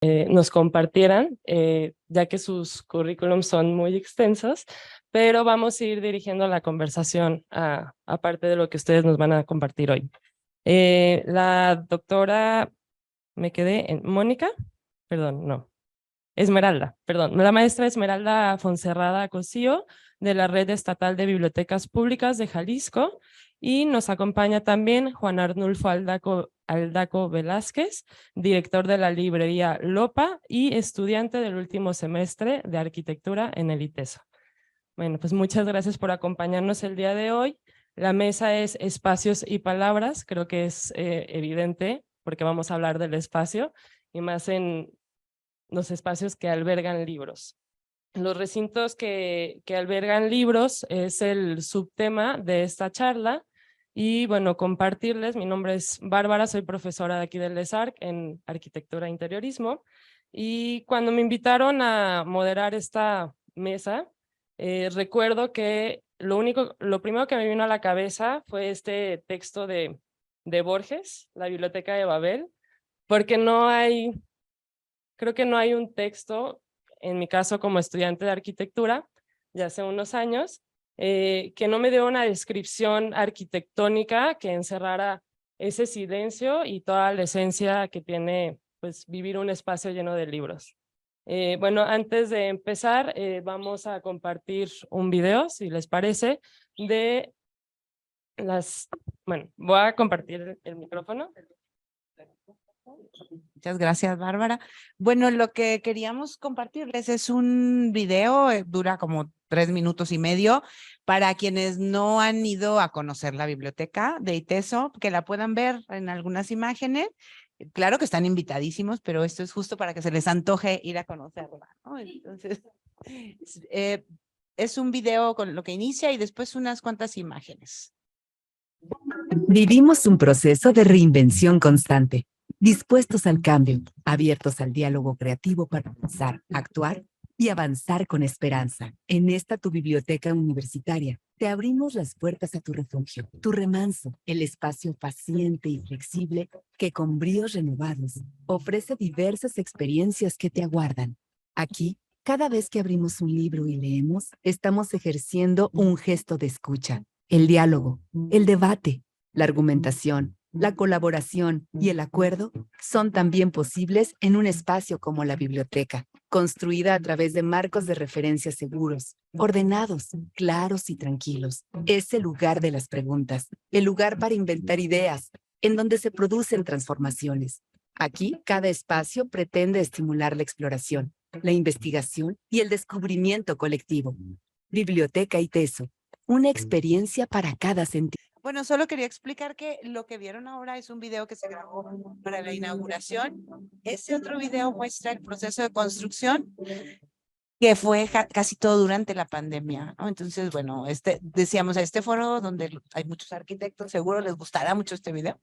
nos compartieran, ya que sus currículums son muy extensos, pero vamos a ir dirigiendo la conversación a parte de lo que ustedes nos van a compartir hoy. La doctora, me quedé en Mónica, perdón, no, Esmeralda, perdón, la maestra Esmeralda Fonserrada Cosío, de la Red Estatal de Bibliotecas Públicas de Jalisco, y nos acompaña también Juan Arnulfo Aldaco Velázquez, director de la librería Lopa y estudiante del último semestre de arquitectura en el ITESO. Bueno, pues muchas gracias por acompañarnos el día de hoy. La mesa es Espacios y Palabras, creo que es evidente porque vamos a hablar del espacio y más en los espacios que albergan libros. Los recintos que albergan libros es el subtema de esta charla y bueno, compartirles, mi nombre es Bárbara, soy profesora de aquí del ESARC en Arquitectura e Interiorismo y cuando me invitaron a moderar esta mesa, recuerdo que lo primero que me vino a la cabeza fue este texto de Borges, La Biblioteca de Babel, porque creo que no hay un texto, en mi caso como estudiante de arquitectura, ya hace unos años, que no me dio una descripción arquitectónica que encerrara ese silencio y toda la esencia que tiene pues, vivir un espacio lleno de libros. Bueno, antes de empezar, vamos a compartir un video, si les parece, de bueno, voy a compartir el micrófono. Muchas gracias, Bárbara. Bueno, lo que queríamos compartirles es un video, dura como 3 minutos y medio, para quienes no han ido a conocer la biblioteca de ITESO, que la puedan ver en algunas imágenes. Claro que están invitadísimos, pero esto es justo para que se les antoje ir a conocerla, ¿no? Entonces, es un video con lo que inicia y después unas cuantas imágenes. Vivimos un proceso de reinvención constante, dispuestos al cambio, abiertos al diálogo creativo para pensar, actuar y avanzar con esperanza. En esta tu biblioteca universitaria, te abrimos las puertas a tu refugio, tu remanso, el espacio paciente y flexible que con bríos renovados ofrece diversas experiencias que te aguardan. Aquí, cada vez que abrimos un libro y leemos, estamos ejerciendo un gesto de escucha, el diálogo, el debate, la argumentación, la colaboración y el acuerdo son también posibles en un espacio como la biblioteca, construida a través de marcos de referencia seguros, ordenados, claros y tranquilos. Es el lugar de las preguntas, el lugar para inventar ideas, en donde se producen transformaciones. Aquí, cada espacio pretende estimular la exploración, la investigación y el descubrimiento colectivo. Biblioteca ITESO, una experiencia para cada sentido. Bueno, solo quería explicar que lo que vieron ahora es un video que se grabó para la inauguración. Este otro video muestra el proceso de construcción que fue casi todo durante la pandemia, ¿no? Entonces, bueno, decíamos, a este foro donde hay muchos arquitectos, seguro les gustará mucho este video,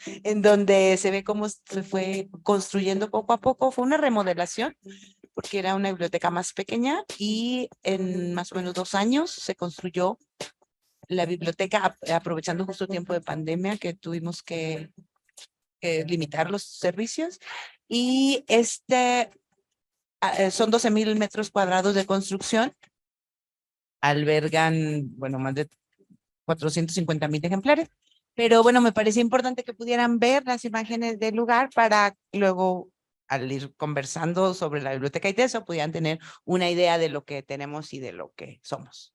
en donde se ve cómo se fue construyendo poco a poco. Fue una remodelación, porque era una biblioteca más pequeña y en más o menos 2 años se construyó la biblioteca, aprovechando justo tiempo de pandemia que tuvimos que limitar los servicios. Y son 12,000 metros cuadrados de construcción. Albergan, bueno, más de 450,000 ejemplares. Pero bueno, me parecía importante que pudieran ver las imágenes del lugar para luego, al ir conversando sobre la biblioteca ITESO, pudieran tener una idea de lo que tenemos y de lo que somos.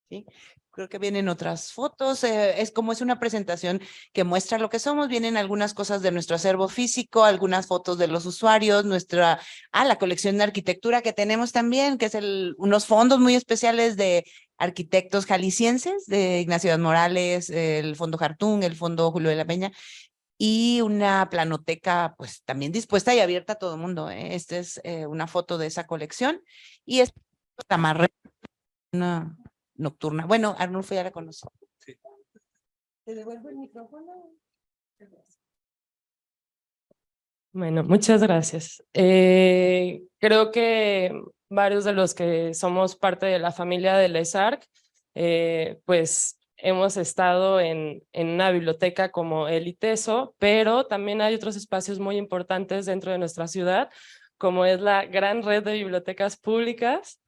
¿Sí? Creo que vienen otras fotos, es una presentación que muestra lo que somos, vienen algunas cosas de nuestro acervo físico, algunas fotos de los usuarios, la colección de arquitectura que tenemos también, que es unos fondos muy especiales de arquitectos jaliscienses, de Ignacio Morales, el Fondo Hartung, el Fondo Julio de la Peña, y una planoteca pues también dispuesta y abierta a todo el mundo. Esta es una foto de esa colección, y es una nocturna. Bueno, Arnulfo ya la conoce. Sí. ¿Te devuelvo el micrófono? Bueno, muchas gracias. Creo que varios de los que somos parte de la familia del ESARC, pues hemos estado en una biblioteca como el ITESO, pero también hay otros espacios muy importantes dentro de nuestra ciudad, como es la gran red de bibliotecas públicas,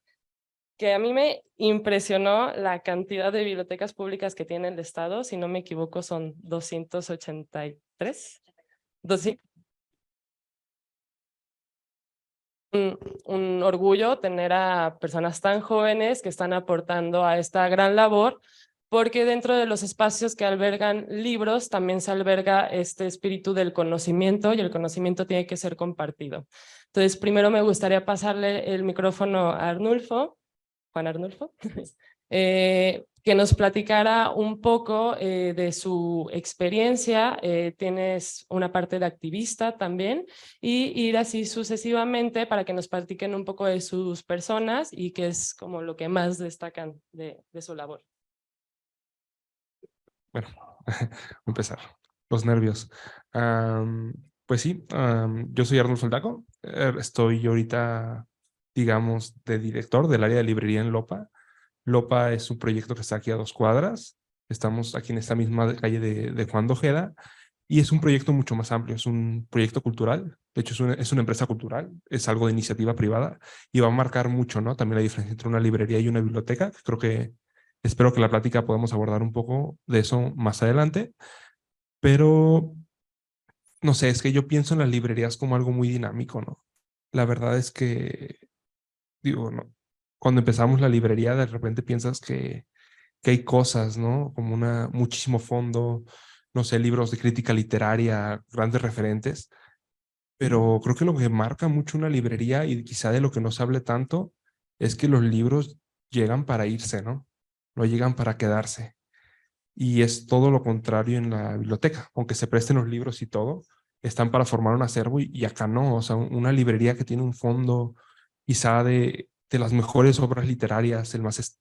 que a mí me impresionó la cantidad de bibliotecas públicas que tiene el Estado. Si no me equivoco, son 283. Un orgullo tener a personas tan jóvenes que están aportando a esta gran labor, porque dentro de los espacios que albergan libros también se alberga este espíritu del conocimiento, y el conocimiento tiene que ser compartido. Entonces, primero me gustaría pasarle el micrófono a Arnulfo, Juan Arnulfo, que nos platicara un poco de su experiencia. Tienes una parte de activista también, y ir así sucesivamente para que nos platiquen un poco de sus personas y qué es como lo que más destacan de su labor. Bueno, voy a empezar. Los nervios. Pues sí, yo soy Arnulfo Aldaco. Estoy ahorita, digamos, de director del área de librería en Lopa. Lopa es un proyecto que está aquí a 2 cuadras. Estamos aquí en esta misma calle de Juan de Ojeda, y es un proyecto mucho más amplio. Es un proyecto cultural. De hecho, es una empresa cultural. Es algo de iniciativa privada y va a marcar mucho, ¿no? También la diferencia entre una librería y una biblioteca. Creo que espero que la plática podamos abordar un poco de eso más adelante. Pero no sé, es que yo pienso en las librerías como algo muy dinámico, ¿no? La verdad es que, digo, no, cuando empezamos la librería, de repente piensas que hay cosas, ¿no? Como muchísimo fondo, no sé, libros de crítica literaria, grandes referentes, pero creo que lo que marca mucho una librería, y quizá de lo que no se hable tanto, es que los libros llegan para irse, ¿no? No llegan para quedarse. Y es todo lo contrario en la biblioteca. Aunque se presten los libros y todo, están para formar un acervo, y acá no. O sea, una librería que tiene un fondo quizá de las mejores obras literarias,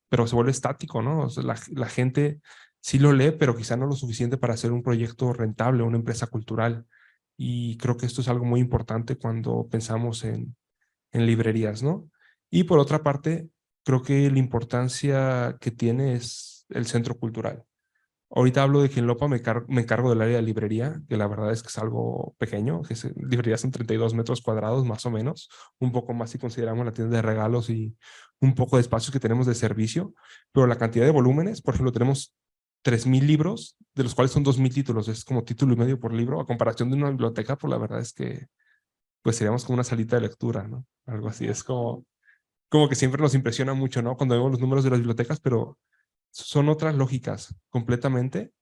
pero se vuelve estático, ¿no? O sea, la gente sí lo lee, pero quizá no lo suficiente para hacer un proyecto rentable, una empresa cultural. Y creo que esto es algo muy importante cuando pensamos en librerías, ¿no? Y por otra parte, creo que la importancia que tiene es el centro cultural. Ahorita hablo de que en Lopa me encargo del área de librería, que la verdad es que es algo pequeño, librería son 32 metros cuadrados más o menos, un poco más si consideramos la tienda de regalos y un poco de espacios que tenemos de servicio, pero la cantidad de volúmenes, por ejemplo, tenemos 3,000 libros, de los cuales son 2,000 títulos, es como título y medio por libro, a comparación de una biblioteca, pues la verdad es que pues seríamos como una salita de lectura, ¿no? Algo así, es como que siempre nos impresiona mucho, ¿no? Cuando vemos los números de las bibliotecas, pero son otras lógicas completamente.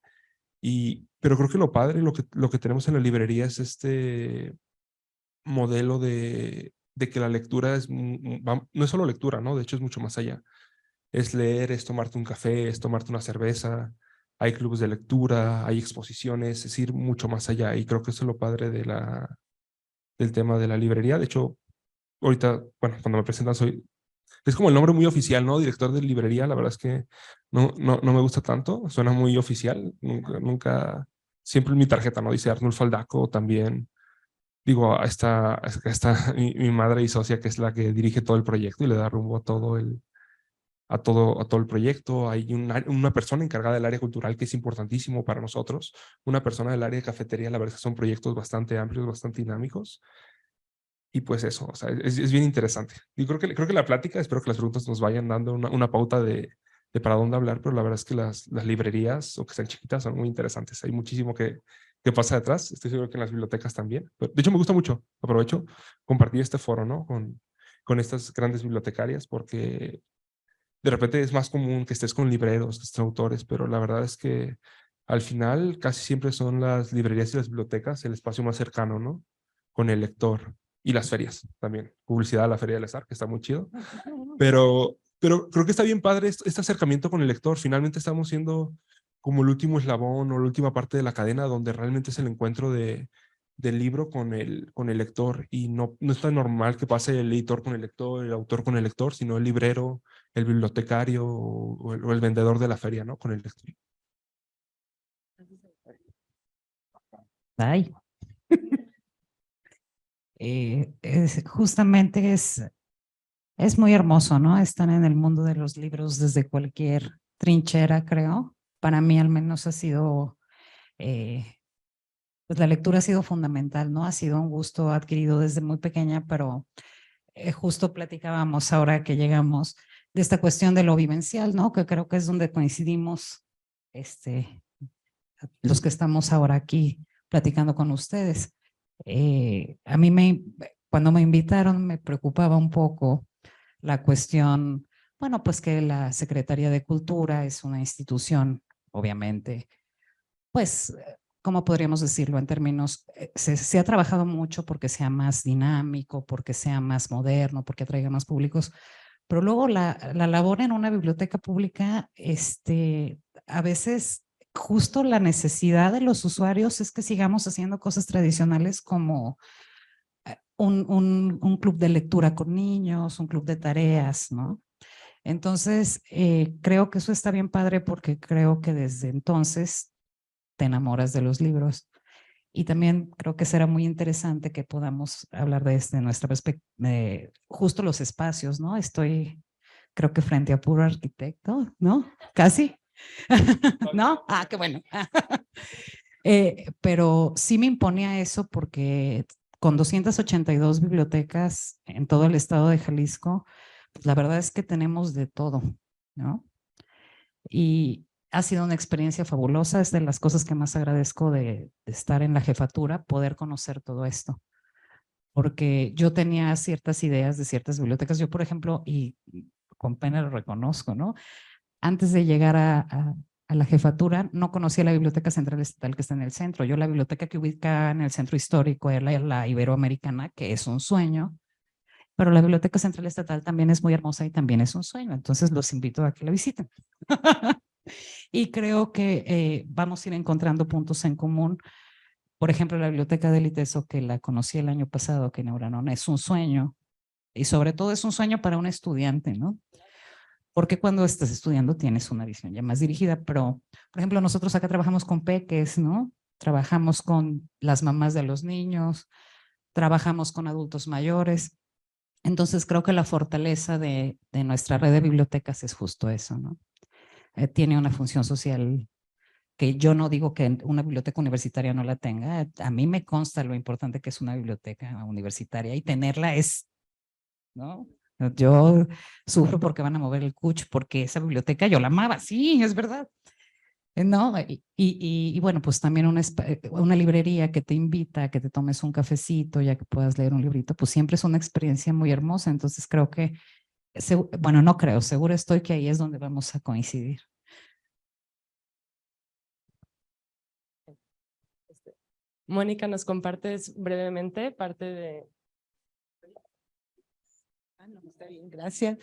Pero creo que lo padre, lo que tenemos en la librería es este modelo de que la lectura no es solo lectura, ¿no? De hecho es mucho más allá. Es leer, es tomarte un café, es tomarte una cerveza, hay clubes de lectura, hay exposiciones, es ir mucho más allá, y creo que eso es lo padre del tema de la librería. De hecho, ahorita, bueno, cuando me presentan es como el nombre muy oficial, ¿no? Director de librería. La verdad es que no me gusta tanto, suena muy oficial. Nunca, siempre en mi tarjeta, ¿no? Dice Arnulfo Aldaco también. Digo, está mi madre y socia, que es la que dirige todo el proyecto y le da rumbo a todo el proyecto. Hay una persona encargada del área cultural que es importantísimo para nosotros, una persona del área de cafetería. La verdad es que son proyectos bastante amplios, bastante dinámicos. Y pues eso, o sea, es bien interesante. Y creo que la plática, espero que las preguntas nos vayan dando una pauta de para dónde hablar, pero la verdad es que las librerías, o que sean chiquitas, son muy interesantes. Hay muchísimo que pasa detrás. Estoy seguro que en las bibliotecas también. Pero, de hecho, me gusta mucho, aprovecho, compartir este foro, ¿no? Con estas grandes bibliotecarias, porque de repente es más común que estés con libreros, que estés con autores, pero la verdad es que al final casi siempre son las librerías y las bibliotecas el espacio más cercano, ¿no? Con el lector. Y las ferias también. Publicidad a la Feria del Azar, que está muy chido. Pero creo que está bien padre este acercamiento con el lector. Finalmente estamos siendo como el último eslabón o la última parte de la cadena, donde realmente es el encuentro del libro con el lector. Y no es tan normal que pase el editor con el lector, el autor con el lector, sino el librero, el bibliotecario o el vendedor de la feria, ¿no? Con el lector. Ay. Justamente es muy hermoso, ¿no? Están en el mundo de los libros desde cualquier trinchera, creo. para mí al menos ha sido, pues la lectura ha sido fundamental, ¿no? Ha sido un gusto adquirido desde muy pequeña, pero justo platicábamos ahora que llegamos de esta cuestión de lo vivencial, ¿no? Que creo que es donde coincidimos los que estamos ahora aquí platicando con ustedes. A mí cuando me invitaron me preocupaba un poco la cuestión, bueno, pues que la Secretaría de Cultura es una institución, obviamente, pues, ¿cómo podríamos decirlo en términos? Se ha trabajado mucho porque sea más dinámico, porque sea más moderno, porque atraiga más públicos, pero luego la labor en una biblioteca pública, a veces justo la necesidad de los usuarios es que sigamos haciendo cosas tradicionales como un club de lectura con niños, un club de tareas, ¿no? Entonces, creo que eso está bien padre porque creo que desde entonces te enamoras de los libros. Y también creo que será muy interesante que podamos hablar de nuestra perspectiva, justo los espacios, ¿no? Creo que frente a puro arquitecto, ¿no? Casi. ¿No? Ah, qué bueno. Pero sí me imponía eso porque con 282 bibliotecas en todo el estado de Jalisco, pues la verdad es que tenemos de todo, ¿no? Y ha sido una experiencia fabulosa, es de las cosas que más agradezco de estar en la jefatura, poder conocer todo esto. Porque yo tenía ciertas ideas de ciertas bibliotecas. Yo, por ejemplo, y con pena lo reconozco, ¿no? Antes de llegar a la jefatura, no conocía la Biblioteca Central Estatal que está en el centro. Yo la biblioteca que ubica en el centro histórico era la Iberoamericana, que es un sueño, pero la Biblioteca Central Estatal también es muy hermosa y también es un sueño. Entonces los invito a que la visiten. Y creo que vamos a ir encontrando puntos en común. Por ejemplo, la Biblioteca del ITESO, que la conocí el año pasado, que inauguraron, es un sueño. Y sobre todo es un sueño para un estudiante, ¿no? Porque cuando estás estudiando tienes una visión ya más dirigida, pero, por ejemplo, nosotros acá trabajamos con peques, ¿no? Trabajamos con las mamás de los niños, trabajamos con adultos mayores. Entonces, creo que la fortaleza de nuestra red de bibliotecas es justo eso, ¿no? Tiene una función social que yo no digo que una biblioteca universitaria no la tenga. A mí me consta lo importante que es una biblioteca universitaria y tenerla es, ¿no? Yo sufro porque van a mover el cuch, porque esa biblioteca yo la amaba, sí, es verdad. ¿No? Y bueno, pues también una librería que te invita a que te tomes un cafecito, ya que puedas leer un librito, pues siempre es una experiencia muy hermosa. Entonces creo que, bueno, no creo, seguro estoy que ahí es donde vamos a coincidir. Mónica, ¿nos compartes brevemente parte de...? No, está bien, gracias.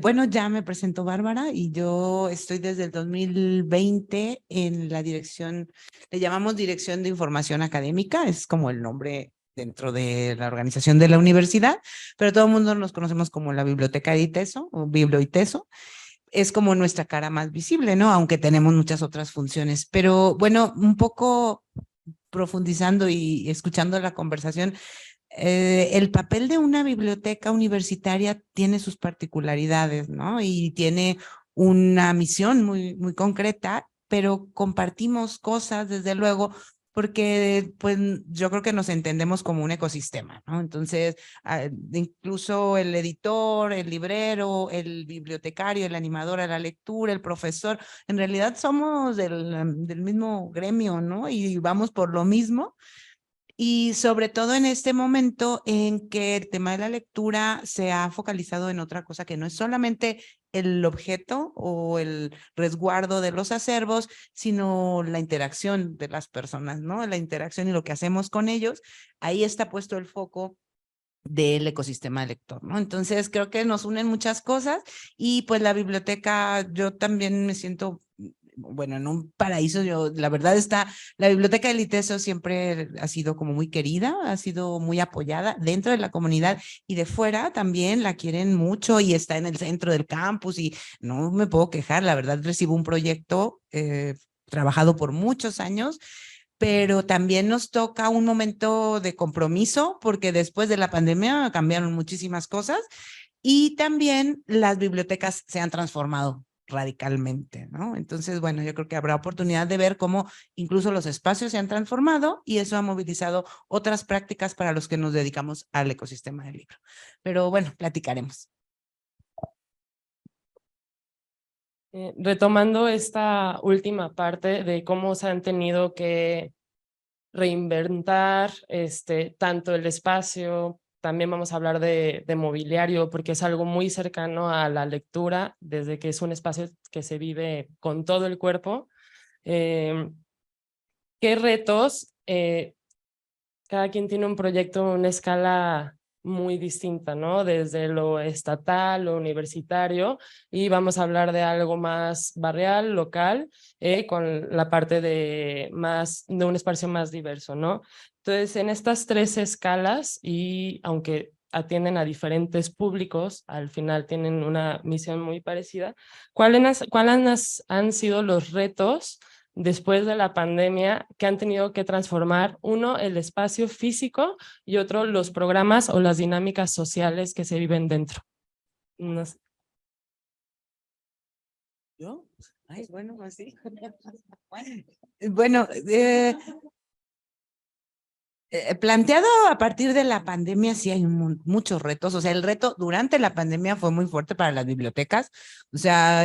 Bueno, ya me presento Bárbara y yo estoy desde el 2020 en la dirección, le llamamos Dirección de Información Académica, es como el nombre dentro de la organización de la universidad, pero todo el mundo nos conocemos como la Biblioteca de ITESO o Biblo ITESO. Es como nuestra cara más visible, ¿no? Aunque tenemos muchas otras funciones. Pero bueno, un poco profundizando y escuchando la conversación, el papel de una biblioteca universitaria tiene sus particularidades, ¿no? Y tiene una misión muy concreta, pero compartimos cosas, desde luego, porque pues yo creo que nos entendemos como un ecosistema, ¿no? Entonces, incluso el editor, el librero, el bibliotecario, el animador a la lectura, el profesor, en realidad somos del mismo gremio, ¿no? Y vamos por lo mismo. Y sobre todo en este momento en que el tema de la lectura se ha focalizado en otra cosa que no es solamente el objeto o el resguardo de los acervos, sino la interacción de las personas, ¿no? La interacción y lo que hacemos con ellos. Ahí está puesto el foco del ecosistema lector, ¿no? Entonces creo que nos unen muchas cosas y pues la biblioteca, yo también me siento, bueno, en un paraíso. Yo, la verdad la biblioteca del ITESO siempre ha sido como muy querida, ha sido muy apoyada dentro de la comunidad y de fuera también la quieren mucho y está en el centro del campus y no me puedo quejar, la verdad recibo un proyecto trabajado por muchos años, pero también nos toca un momento de compromiso porque después de la pandemia cambiaron muchísimas cosas y también las bibliotecas se han transformado radicalmente, ¿no? Entonces, bueno, yo creo que habrá oportunidad de ver cómo incluso los espacios se han transformado y eso ha movilizado otras prácticas para los que nos dedicamos al ecosistema del libro. Pero bueno, platicaremos. Retomando esta última parte de cómo se han tenido que reinventar tanto el espacio, también vamos a hablar de mobiliario, porque es algo muy cercano a la lectura, desde que es un espacio que se vive con todo el cuerpo. ¿Qué retos? Cada quien tiene un proyecto, una escala muy distinta, ¿no? Desde lo estatal, lo universitario, y vamos a hablar de algo más barrial, local, con la parte de un espacio más diverso, ¿no? Entonces, en estas tres escalas, y aunque atienden a diferentes públicos, al final tienen una misión muy parecida, ¿cuáles han sido los retos después de la pandemia que han tenido que transformar, uno, el espacio físico y otro, los programas o las dinámicas sociales que se viven dentro? No sé. ¿Yo? Ay, bueno, así. Bueno, planteado a partir de la pandemia, sí hay muchos retos. O sea, el reto durante la pandemia fue muy fuerte para las bibliotecas. O sea,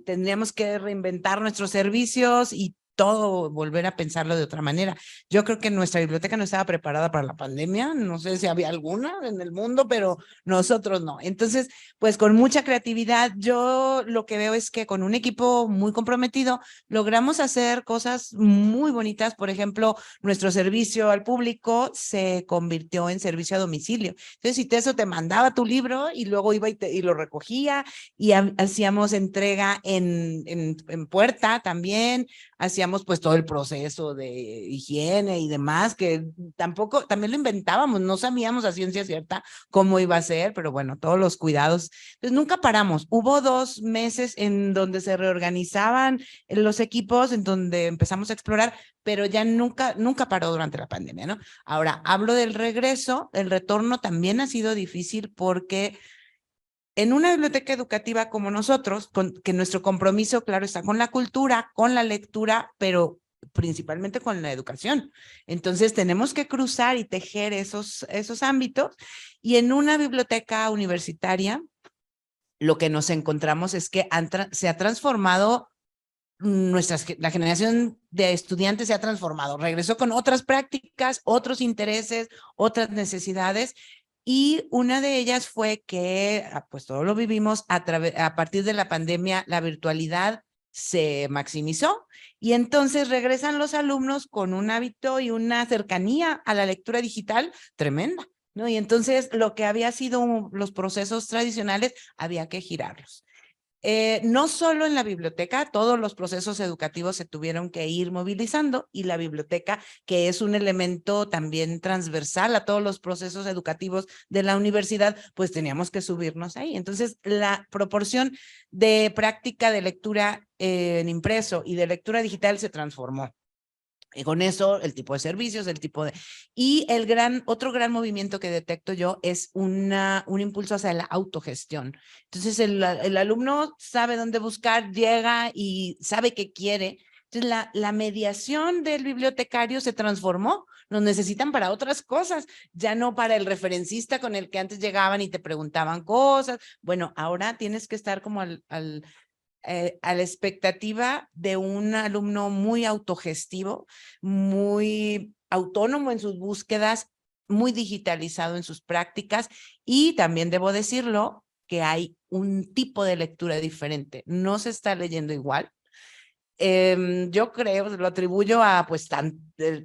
tendríamos que reinventar nuestros servicios y todo, volver a pensarlo de otra manera. Yo creo que nuestra biblioteca no estaba preparada para la pandemia. No sé si había alguna en el mundo, pero nosotros no. Entonces, pues con mucha creatividad, yo lo que veo es que con un equipo muy comprometido logramos hacer cosas muy bonitas. Por ejemplo, nuestro servicio al público se convirtió en servicio a domicilio. Entonces, si eso te mandaba tu libro y luego iba y lo recogía y hacíamos entrega en puerta también, hacíamos pues todo el proceso de higiene y demás, que también lo inventábamos, no sabíamos a ciencia cierta cómo iba a ser, pero bueno, todos los cuidados. Entonces, nunca paramos. Hubo 2 meses en donde se reorganizaban los equipos, en donde empezamos a explorar, pero ya nunca paró durante la pandemia, ¿no? Ahora, hablo del regreso, el retorno también ha sido difícil porque en una biblioteca educativa como nosotros, que nuestro compromiso, claro, está con la cultura, con la lectura, pero principalmente con la educación. Entonces, tenemos que cruzar y tejer esos ámbitos. Y en una biblioteca universitaria, lo que nos encontramos es que se ha transformado la generación de estudiantes se ha transformado, regresó con otras prácticas, otros intereses, otras necesidades, y una de ellas fue que, pues todo lo vivimos a partir de la pandemia, la virtualidad se maximizó y entonces regresan los alumnos con un hábito y una cercanía a la lectura digital tremenda, ¿no? Y entonces lo que había sido los procesos tradicionales había que girarlos. No solo en la biblioteca, todos los procesos educativos se tuvieron que ir movilizando y la biblioteca, que es un elemento también transversal a todos los procesos educativos de la universidad, pues teníamos que subirnos ahí. Entonces, la proporción de práctica de lectura en impreso y de lectura digital se transformó. Y con eso, el tipo de servicios, Y otro gran movimiento que detecto yo es un impulso hacia la autogestión. Entonces, el alumno sabe dónde buscar, llega y sabe qué quiere. Entonces, la mediación del bibliotecario se transformó. Nos necesitan para otras cosas, ya no para el referencista con el que antes llegaban y te preguntaban cosas. Bueno, ahora tienes que estar como a la expectativa de un alumno muy autogestivo, muy autónomo en sus búsquedas, muy digitalizado en sus prácticas y también debo decirlo que hay un tipo de lectura diferente, no se está leyendo igual. Yo creo, lo atribuyo a pues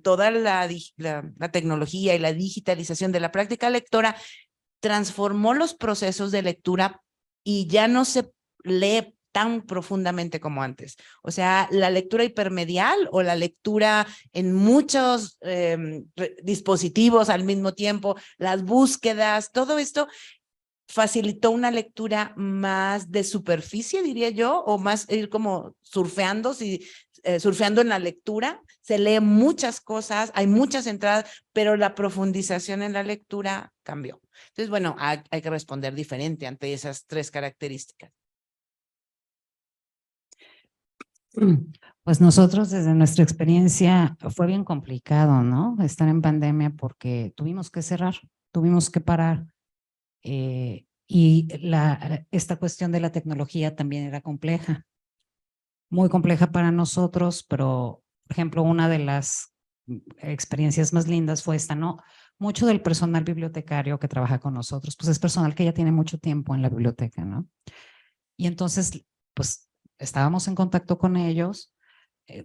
toda la tecnología y la digitalización de la práctica lectora transformó los procesos de lectura y ya no se lee tan profundamente como antes. O sea, la lectura hipermedial o la lectura en muchos dispositivos al mismo tiempo, las búsquedas, todo esto facilitó una lectura más de superficie, diría yo, o más ir como surfeando, surfeando en la lectura. Se lee muchas cosas, hay muchas entradas, pero la profundización en la lectura cambió. Entonces, bueno, hay que responder diferente ante esas 3 características. Pues nosotros desde nuestra experiencia fue bien complicado, ¿no? Estar en pandemia porque tuvimos que cerrar, tuvimos que parar. Y esta cuestión de la tecnología también era compleja, muy compleja para nosotros, pero, por ejemplo, una de las experiencias más lindas fue esta, ¿no? Mucho del personal bibliotecario que trabaja con nosotros, pues es personal que ya tiene mucho tiempo en la biblioteca, ¿no? Y entonces, pues estábamos en contacto con ellos,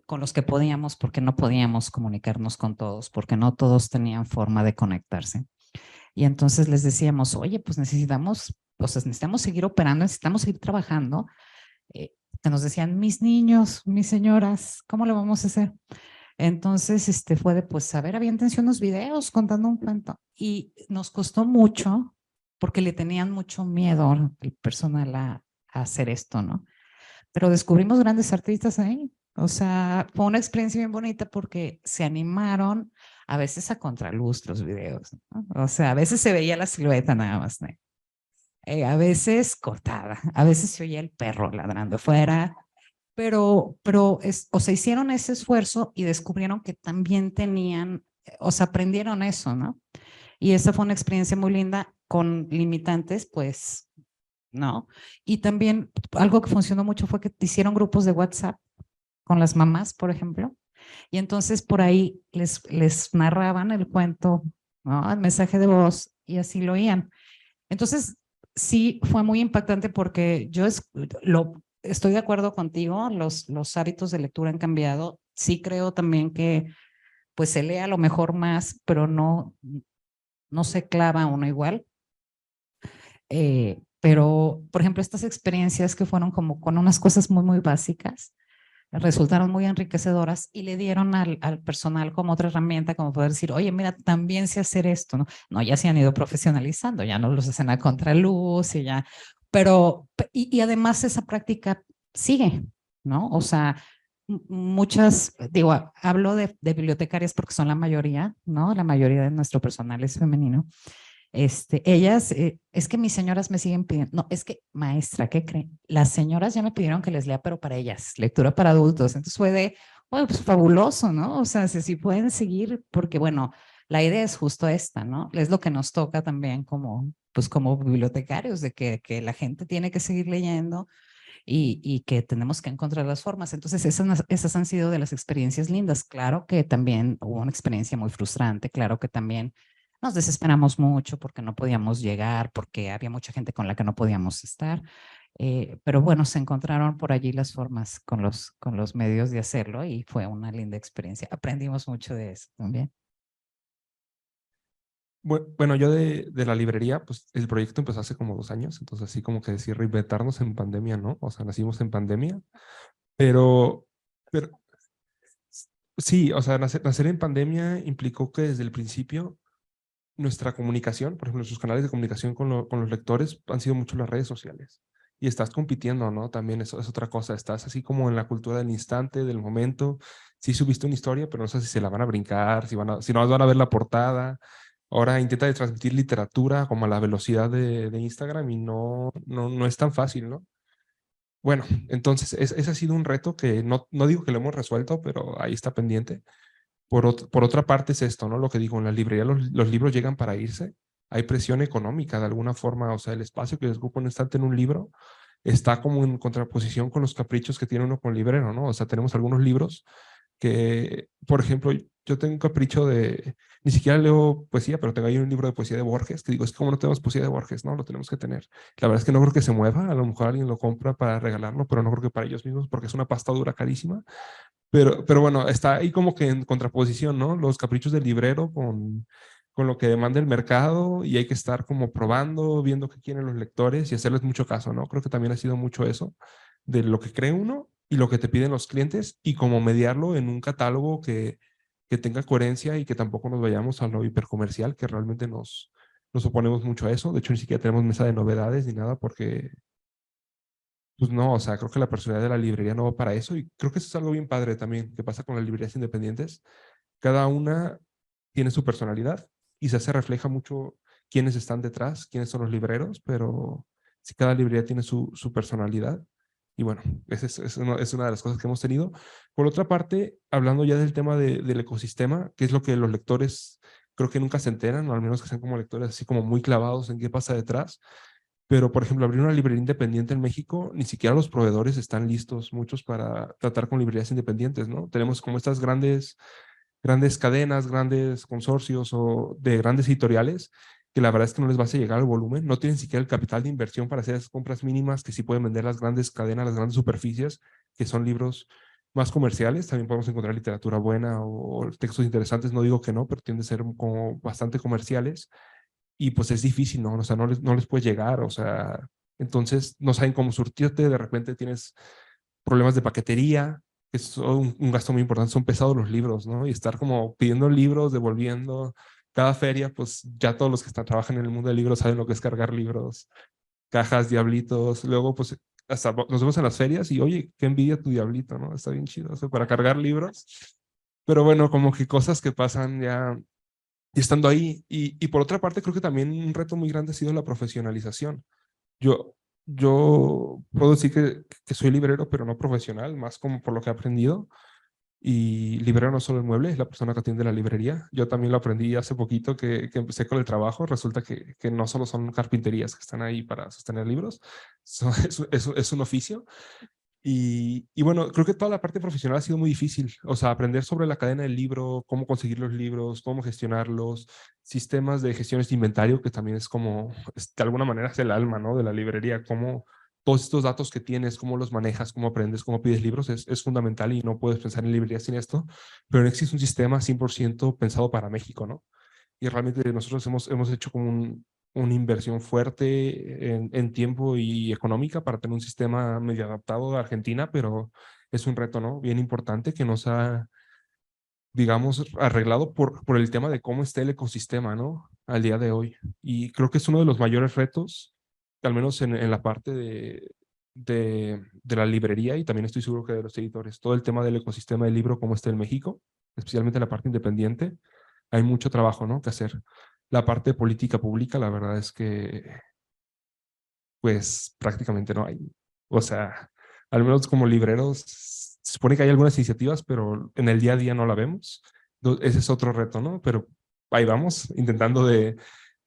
con los que podíamos, porque no podíamos comunicarnos con todos, porque no todos tenían forma de conectarse. Y entonces les decíamos, oye, pues necesitamos seguir operando, necesitamos seguir trabajando. Que nos decían, mis niños, mis señoras, ¿cómo lo vamos a hacer? Entonces, fue de, pues, a ver, aviéntense unos videos contando un cuento. Y nos costó mucho, porque le tenían mucho miedo el personal a hacer esto, ¿no? Pero descubrimos grandes artistas ahí. O sea, fue una experiencia bien bonita porque se animaron a veces a contraluz los videos, ¿no? O sea, a veces se veía la silueta nada más, ¿no? A veces cortada, a veces se oía el perro ladrando fuera, o sea, hicieron ese esfuerzo y descubrieron que también tenían, o sea, aprendieron eso, ¿no? Y esa fue una experiencia muy linda con limitantes, pues, ¿no? Y también algo que funcionó mucho fue que hicieron grupos de WhatsApp con las mamás, por ejemplo, y entonces por ahí les narraban el cuento, ¿no? El mensaje de voz y así lo oían. Entonces, sí fue muy impactante porque estoy de acuerdo contigo, los hábitos de lectura han cambiado. Sí creo también que pues se lee a lo mejor más, pero no se clava uno igual. Pero, por ejemplo, estas experiencias que fueron como con unas cosas muy, muy básicas, resultaron muy enriquecedoras y le dieron al personal como otra herramienta, como poder decir, oye, mira, también sé hacer esto, ¿no? No, ya se han ido profesionalizando, ya no los hacen a contraluz y ya, pero, y además esa práctica sigue, ¿no? O sea, muchas, digo, hablo de bibliotecarias porque son la mayoría, ¿no? La mayoría de nuestro personal es femenino. Ellas, es que mis señoras me siguen pidiendo, no, es que maestra, ¿qué creen? Las señoras ya me pidieron que les lea, pero para ellas, lectura para adultos. Entonces fue de, bueno, pues fabuloso, ¿no? O sea, si pueden seguir, porque bueno, la idea es justo esta, ¿no? Es lo que nos toca también como, pues como bibliotecarios, de que la gente tiene que seguir leyendo y que tenemos que encontrar las formas. Entonces esas han sido de las experiencias lindas. Claro que también hubo una experiencia muy frustrante, claro que también nos desesperamos mucho porque no podíamos llegar, porque había mucha gente con la que no podíamos estar. Pero bueno, se encontraron por allí las formas con los medios de hacerlo y fue una linda experiencia. Aprendimos mucho de eso también. Bueno, yo de la librería, pues el proyecto empezó hace como 2 años, entonces así como que decir reinventarnos en pandemia, ¿no? O sea, nacimos en pandemia, pero sí, o sea, nacer en pandemia implicó que desde el principio nuestra comunicación, por ejemplo, nuestros canales de comunicación con los lectores han sido mucho las redes sociales. Y estás compitiendo, ¿no? También eso es otra cosa. Estás así como en la cultura del instante, del momento. Sí subiste una historia, pero no sé si se la van a brincar, si no van a ver la portada. Ahora intenta de transmitir literatura como a la velocidad de Instagram y no es tan fácil, ¿no? Bueno, entonces ese ha sido un reto que no digo que lo hemos resuelto, pero ahí está pendiente. Por otra parte es esto, ¿no? Lo que digo, en la librería los libros llegan para irse. Hay presión económica de alguna forma, o sea, el espacio que les ocupa un instante en un libro está como en contraposición con los caprichos que tiene uno con el librero, ¿no? O sea, tenemos algunos libros que, por ejemplo, yo tengo un capricho ni siquiera leo poesía, pero tengo ahí un libro de poesía de Borges, que digo, es que como no tenemos poesía de Borges, ¿no? Lo tenemos que tener. La verdad es que no creo que se mueva, a lo mejor alguien lo compra para regalarlo, pero no creo que para ellos mismos, porque es una pasta dura carísima. Pero bueno, está ahí como que en contraposición, ¿no? Los caprichos del librero con lo que demanda el mercado y hay que estar como probando, viendo qué quieren los lectores y hacerles mucho caso, ¿no? Creo que también ha sido mucho eso, de lo que cree uno y lo que te piden los clientes y cómo mediarlo en un catálogo que tenga coherencia y que tampoco nos vayamos a lo hipercomercial, que realmente nos oponemos mucho a eso. De hecho, ni siquiera tenemos mesa de novedades ni nada porque pues no, o sea, creo que la personalidad de la librería no va para eso y creo que eso es algo bien padre también que pasa con las librerías independientes. Cada una tiene su personalidad y se refleja mucho quiénes están detrás, quiénes son los libreros, pero sí, cada librería tiene su personalidad Y bueno, esa es una de las cosas que hemos tenido. Por otra parte, hablando ya del tema del ecosistema, que es lo que los lectores creo que nunca se enteran, o al menos que sean como lectores así como muy clavados en qué pasa detrás. Pero, por ejemplo, abrir una librería independiente en México, ni siquiera los proveedores están listos, muchos, para tratar con librerías independientes, ¿no? Tenemos como estas grandes cadenas, grandes consorcios o de grandes editoriales que la verdad es que no les va a llegar al volumen, no tienen siquiera el capital de inversión para hacer esas compras mínimas que sí pueden vender las grandes cadenas, las grandes superficies, que son libros más comerciales. También podemos encontrar literatura buena o textos interesantes, no digo que no, pero tienden a ser como bastante comerciales y pues es difícil, ¿no? O sea, no les puede llegar, o sea, entonces no saben cómo surtirte, de repente tienes problemas de paquetería, que es un gasto muy importante, son pesados los libros, ¿no? Y estar como pidiendo libros, devolviendo, cada feria, pues ya todos los que trabajan en el mundo del libro saben lo que es cargar libros, cajas, diablitos, luego pues hasta nos vemos en las ferias y oye, qué envidia tu diablito, ¿no? Está bien chido, o sea, para cargar libros. Pero bueno, como que cosas que pasan ya y estando ahí. Y por otra parte, creo que también un reto muy grande ha sido la profesionalización. Yo puedo decir que soy librero, pero no profesional, más como por lo que he aprendido. Y librero no solo el mueble, es la persona que atiende la librería. Yo también lo aprendí hace poquito que empecé con el trabajo. Resulta que no solo son carpinterías que están ahí para sostener libros, es un oficio. Y bueno, creo que toda la parte profesional ha sido muy difícil. O sea, aprender sobre la cadena del libro, cómo conseguir los libros, cómo gestionarlos, sistemas de gestiones de inventario, que también es como, de alguna manera es el alma, ¿no? De la librería, cómo todos estos datos que tienes, cómo los manejas, cómo aprendes, cómo pides libros, es fundamental y no puedes pensar en librería sin esto. Pero no existe un sistema 100% pensado para México, ¿no? Y realmente nosotros hemos hecho como una inversión fuerte en tiempo y económica para tener un sistema medio adaptado a Argentina, pero es un reto, ¿no? Bien importante que nos ha, digamos, arreglado por el tema de cómo está el ecosistema, ¿no? Al día de hoy. Y creo que es uno de los mayores retos, al menos en la parte de la librería y también estoy seguro que de los editores. Todo el tema del ecosistema del libro, cómo está en México, especialmente en la parte independiente, hay mucho trabajo, ¿no? Que hacer. La parte de política pública, la verdad es que, pues, prácticamente no hay. O sea, al menos como libreros, se supone que hay algunas iniciativas, pero en el día a día no la vemos. Ese es otro reto, ¿no? Pero ahí vamos, intentando de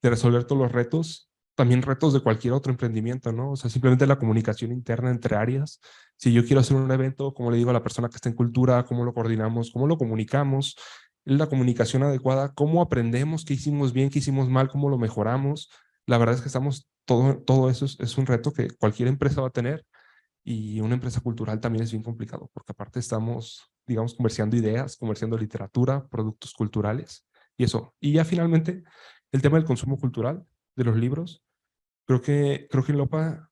resolver todos los retos, también retos de cualquier otro emprendimiento, ¿no? O sea, simplemente la comunicación interna entre áreas. Si yo quiero hacer un evento, ¿cómo le digo a la persona que está en cultura? ¿Cómo lo coordinamos? ¿Cómo lo comunicamos? La comunicación adecuada, cómo aprendemos qué hicimos bien, qué hicimos mal, cómo lo mejoramos. La verdad es que todo eso es un reto que cualquier empresa va a tener y una empresa cultural también es bien complicado porque aparte estamos, digamos, comerciando ideas, comerciando literatura, productos culturales y eso. Y ya finalmente el tema del consumo cultural de los libros. Creo que en Lopa,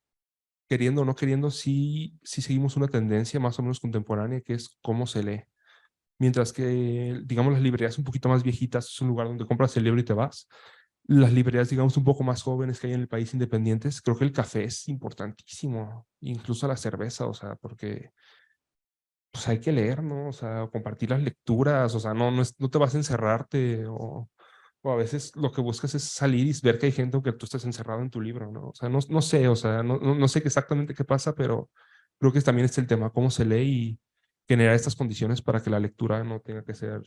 queriendo o no queriendo, sí seguimos una tendencia más o menos contemporánea que es cómo se lee. Mientras que, digamos, las librerías un poquito más viejitas es un lugar donde compras el libro y te vas. Las librerías, digamos, un poco más jóvenes que hay en el país independientes, creo que el café es importantísimo, incluso la cerveza, o sea, porque pues hay que leer, ¿no? O sea, compartir las lecturas, o sea, no te vas a encerrarte o a veces lo que buscas es salir y ver que hay gente aunque tú estés encerrado en tu libro, ¿no? O sea, no sé, o sea, no sé exactamente qué pasa, pero creo que también es el tema, cómo se lee y generar estas condiciones para que la lectura no tenga que ser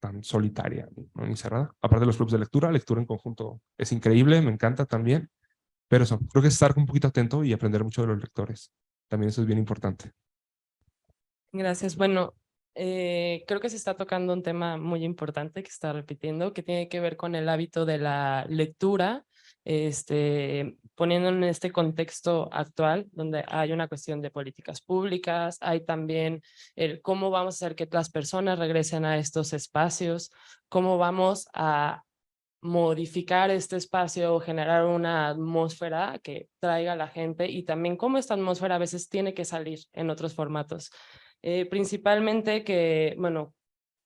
tan solitaria, ¿no? Ni cerrada. Aparte de los clubes de lectura, lectura en conjunto es increíble, me encanta también, pero eso, creo que es estar un poquito atento y aprender mucho de los lectores. También eso es bien importante. Gracias. Bueno, creo que se está tocando un tema muy importante que está repitiendo, que tiene que ver con el hábito de la lectura, poniendo en este contexto actual, donde hay una cuestión de políticas públicas, hay también el cómo vamos a hacer que las personas regresen a estos espacios, cómo vamos a modificar este espacio o generar una atmósfera que traiga a la gente y también cómo esta atmósfera a veces tiene que salir en otros formatos. Principalmente que, bueno,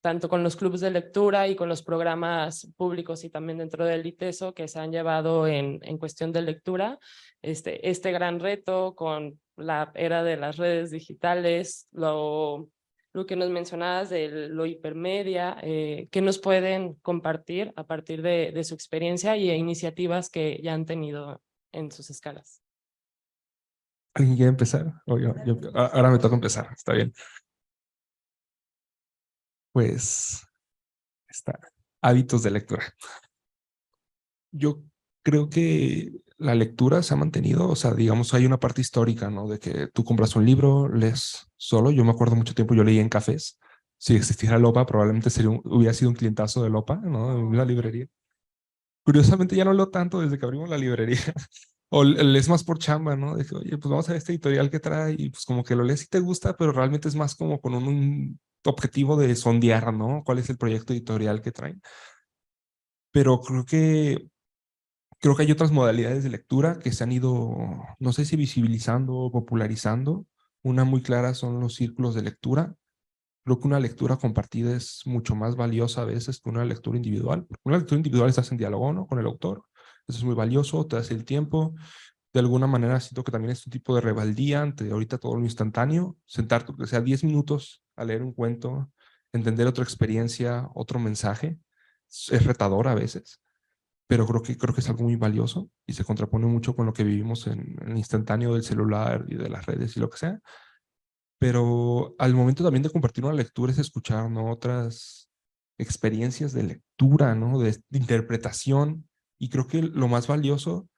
tanto con los clubes de lectura y con los programas públicos y también dentro del ITESO que se han llevado en cuestión de lectura, este gran reto con la era de las redes digitales, lo que nos mencionabas de lo hipermedia, que nos pueden compartir a partir de su experiencia y iniciativas que ya han tenido en sus escalas. ¿Alguien quiere empezar? O ahora me toca empezar, está bien. Pues, está. Hábitos de lectura. Yo creo que la lectura se ha mantenido, o sea, digamos, hay una parte histórica, ¿no? De que tú compras un libro, lees solo. Yo me acuerdo mucho tiempo, yo leía en cafés. Si existiera Lopa, probablemente hubiera sido un clientazo de Lopa, ¿no? En una librería. Curiosamente ya no leo tanto desde que abrimos la librería. O lees más por chamba, ¿no? De que, oye, pues vamos a ver este editorial que trae y pues como que lo lees y te gusta, pero realmente es más como con un objetivo de sondear, ¿no? ¿Cuál es el proyecto editorial que traen? Pero creo que hay otras modalidades de lectura que se han ido, no sé si visibilizando o popularizando. Una muy clara son los círculos de lectura. Creo que una lectura compartida es mucho más valiosa a veces que una lectura individual. Una lectura individual estás en diálogo, ¿no? Con el autor. Eso es muy valioso, te das el tiempo. De alguna manera siento que también es un tipo de rebeldía ante ahorita todo lo instantáneo. Sentarte, que sea 10 minutos a leer un cuento, entender otra experiencia, otro mensaje. Es retador a veces, pero creo que es algo muy valioso y se contrapone mucho con lo que vivimos en el instantáneo del celular y de las redes y lo que sea. Pero al momento también de compartir una lectura es escuchar, ¿no? Otras experiencias de lectura, ¿no? De interpretación. Y creo que lo más valioso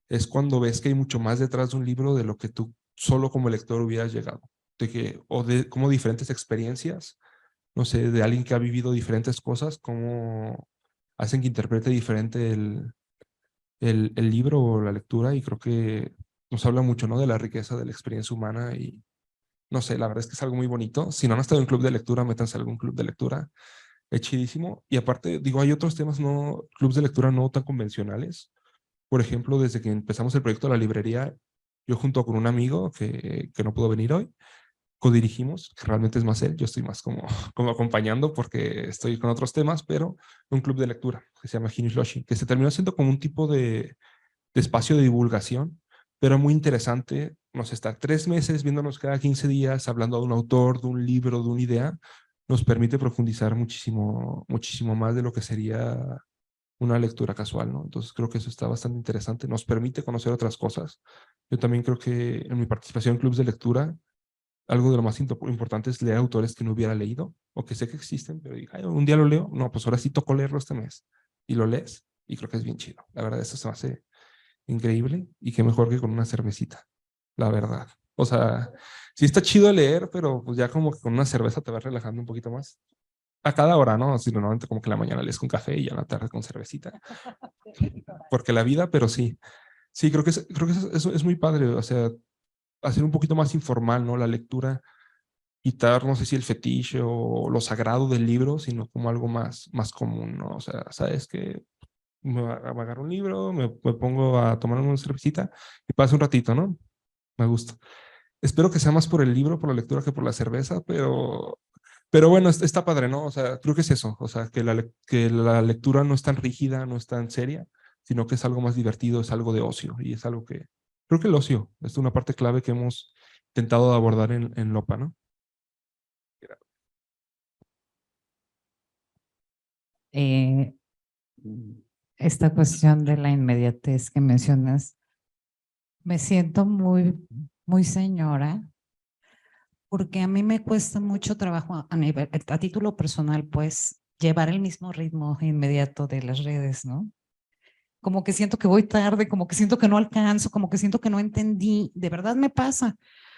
es cuando ves que hay mucho más detrás de un libro de lo que tú solo como lector hubieras llegado. O de cómo diferentes experiencias, no sé, de alguien que ha vivido diferentes cosas, cómo hacen que interprete diferente el libro o la lectura. Y creo que nos habla mucho, ¿no? De la riqueza de la experiencia humana y no sé, la verdad es que es algo muy bonito. Si no han estado en un club de lectura, métanse a algún club de lectura. Es chidísimo. Y aparte, digo, hay otros temas, no, clubs de lectura no tan convencionales. Por ejemplo, desde que empezamos el proyecto de la librería, yo junto con un amigo que no pudo venir hoy, codirigimos, que realmente es más él, yo estoy más como, como acompañando porque estoy con otros temas, pero un club de lectura que se llama Hinisloshi, que se terminó siendo como un tipo de espacio de divulgación, pero muy interesante, nos está 3 meses viéndonos cada 15 días, hablando de un autor, de un libro, de una idea, nos permite profundizar muchísimo, muchísimo más de lo que sería una lectura casual, ¿no? Entonces creo que eso está bastante interesante, nos permite conocer otras cosas. Yo también creo que en mi participación en clubes de lectura, algo de lo más importante es leer autores que no hubiera leído o que sé que existen, pero digo, "Ay, un día lo leo, no, pues ahora sí tocó leerlo este mes", y lo lees y creo que es bien chido. La verdad, eso se me hace increíble y qué mejor que con una cervecita, la verdad. O sea, sí está chido leer, pero pues ya como que con una cerveza te vas relajando un poquito más. A cada hora, ¿no? Si normalmente como que en la mañana lees con café y ya en la tarde con cervecita. Porque la vida, pero sí. Sí, creo que eso es muy padre. O sea, hacer un poquito más informal, ¿no? La lectura, quitar, no sé si el fetiche o lo sagrado del libro, sino como algo más común, ¿no? O sea, sabes que me agarro un libro, me pongo a tomar una cervecita y pasa un ratito, ¿no? Me gusta. Espero que sea más por el libro, por la lectura que por la cerveza, pero bueno, está padre, ¿no? O sea, creo que es eso, o sea, que la lectura no es tan rígida, no es tan seria, sino que es algo más divertido, es algo de ocio y es algo que, creo que el ocio es una parte clave que hemos intentado abordar en Lopa, ¿no? Eh, Esta cuestión de la inmediatez que mencionas, me siento muy señora, porque a mí me cuesta mucho trabajo a título personal, pues, llevar el mismo ritmo inmediato de las redes, ¿no? Como que siento que voy tarde, como que siento que no alcanzo, como que siento que no entendí, de verdad me pasa.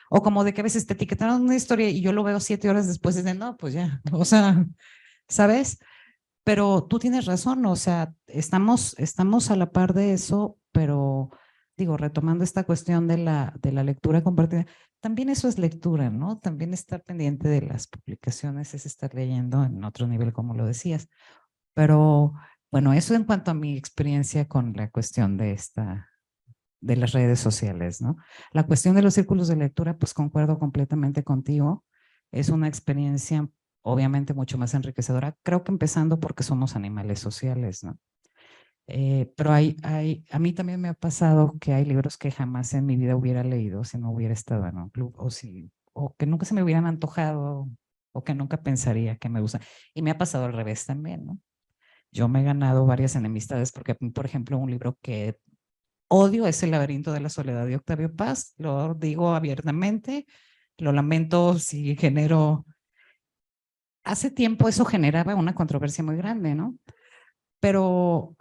O como de que a veces te etiquetaron una historia y yo lo veo 7 horas después y de no, pues ya, o sea, ¿sabes? Pero tú tienes razón, o sea, estamos a la par de eso, pero digo, retomando esta cuestión de la lectura compartida, también eso es lectura, ¿no? También estar pendiente de las publicaciones es estar leyendo en otro nivel, como lo decías. Pero bueno, eso en cuanto a mi experiencia con la cuestión de las redes sociales, ¿no? La cuestión de los círculos de lectura, pues concuerdo completamente contigo. Es una experiencia obviamente mucho más enriquecedora. Creo que empezando porque somos animales sociales, ¿no? Pero a mí también me ha pasado que hay libros que jamás en mi vida hubiera leído si no hubiera estado en un club o que nunca se me hubieran antojado o que nunca pensaría que me gusta. Y me ha pasado al revés también, ¿no? Yo me he ganado varias enemistades porque, por ejemplo, un libro que odio es El laberinto de la soledad de Octavio Paz, lo digo abiertamente, lo lamento si genero... Hace tiempo eso generaba una controversia muy grande, ¿no? Pero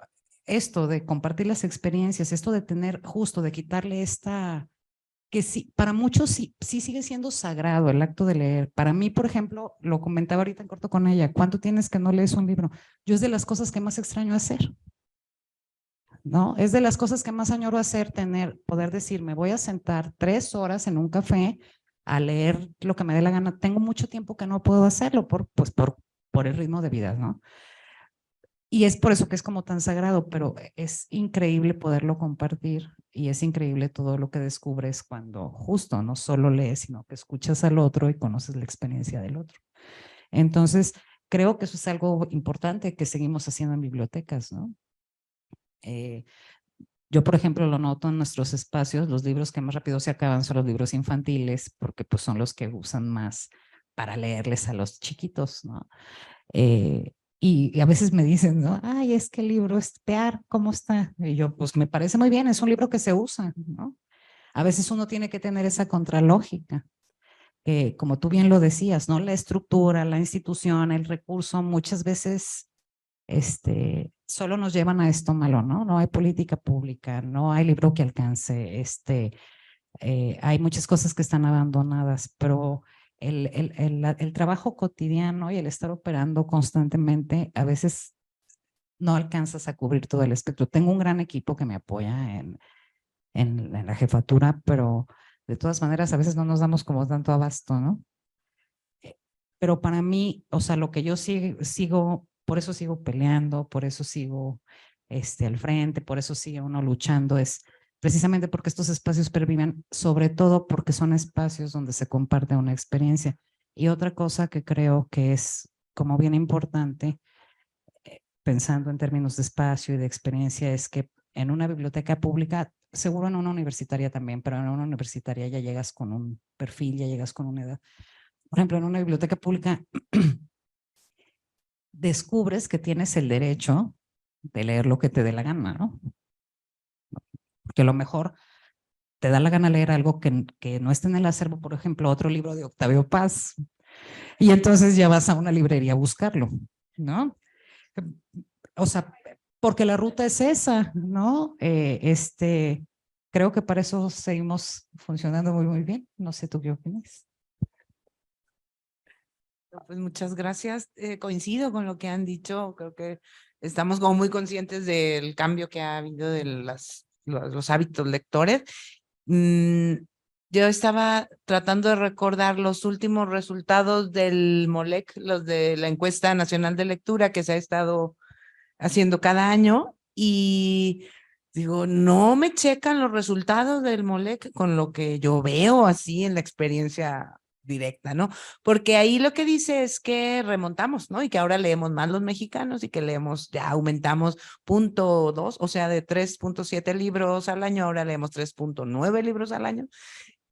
esto de compartir las experiencias, esto de tener justo, de quitarle esta, que sí, para muchos sí sigue siendo sagrado el acto de leer. Para mí, por ejemplo, lo comentaba ahorita en corto con ella, ¿cuánto tienes que no lees un libro? Yo es de las cosas que más extraño hacer, ¿no? Es de las cosas que más añoro hacer, poder decir, me voy a sentar 3 horas en un café a leer lo que me dé la gana. Tengo mucho tiempo que no puedo hacerlo por el ritmo de vida, ¿no? Y es por eso que es como tan sagrado, pero es increíble poderlo compartir y es increíble todo lo que descubres cuando justo no solo lees, sino que escuchas al otro y conoces la experiencia del otro. Entonces, creo que eso es algo importante que seguimos haciendo en bibliotecas, ¿no? Yo, por ejemplo, lo noto en nuestros espacios, los libros que más rápido se acaban son los libros infantiles, porque pues son los que usan más para leerles a los chiquitos, ¿no? Y a veces me dicen, ¿no? Ay, es que el libro es pear, ¿cómo está? Y yo, pues me parece muy bien, es un libro que se usa, ¿no? A veces uno tiene que tener esa contralógica, que como tú bien lo decías, ¿no? La estructura, la institución, el recurso, muchas veces solo nos llevan a esto malo, ¿no? No hay política pública, no hay libro que alcance, hay muchas cosas que están abandonadas, pero el trabajo cotidiano y el estar operando constantemente, a veces no alcanzas a cubrir todo el espectro. Tengo un gran equipo que me apoya en la jefatura, pero de todas maneras a veces no nos damos como tanto abasto, ¿no? Pero para mí, o sea, lo que yo sigo, por eso sigo peleando, por eso sigo al frente, por eso sigue uno luchando, es precisamente porque estos espacios perviven, sobre todo porque son espacios donde se comparte una experiencia. Y otra cosa que creo que es como bien importante, pensando en términos de espacio y de experiencia, es que en una biblioteca pública, seguro en una universitaria también, pero en una universitaria ya llegas con un perfil, ya llegas con una edad. Por ejemplo, en una biblioteca pública descubres que tienes el derecho de leer lo que te dé la gana, ¿no? Porque a lo mejor te da la gana leer algo que no esté en el acervo, por ejemplo, otro libro de Octavio Paz, y entonces ya vas a una librería a buscarlo, ¿no? O sea, porque la ruta es esa, ¿no? Creo que para eso seguimos funcionando muy, muy bien. No sé tú qué opinas. Pues muchas gracias. Coincido con lo que han dicho. Creo que estamos como muy conscientes del cambio que ha habido de los hábitos lectores. Yo estaba tratando de recordar los últimos resultados del MOLEC, los de la Encuesta Nacional de Lectura que se ha estado haciendo cada año, y digo, no me checan los resultados del MOLEC con lo que yo veo así en la experiencia directa, ¿no? Porque ahí lo que dice es que remontamos, ¿no? Y que ahora leemos más los mexicanos y que leemos, ya aumentamos 0.2, o sea, de 3.7 libros al año, ahora leemos 3.9 libros al año.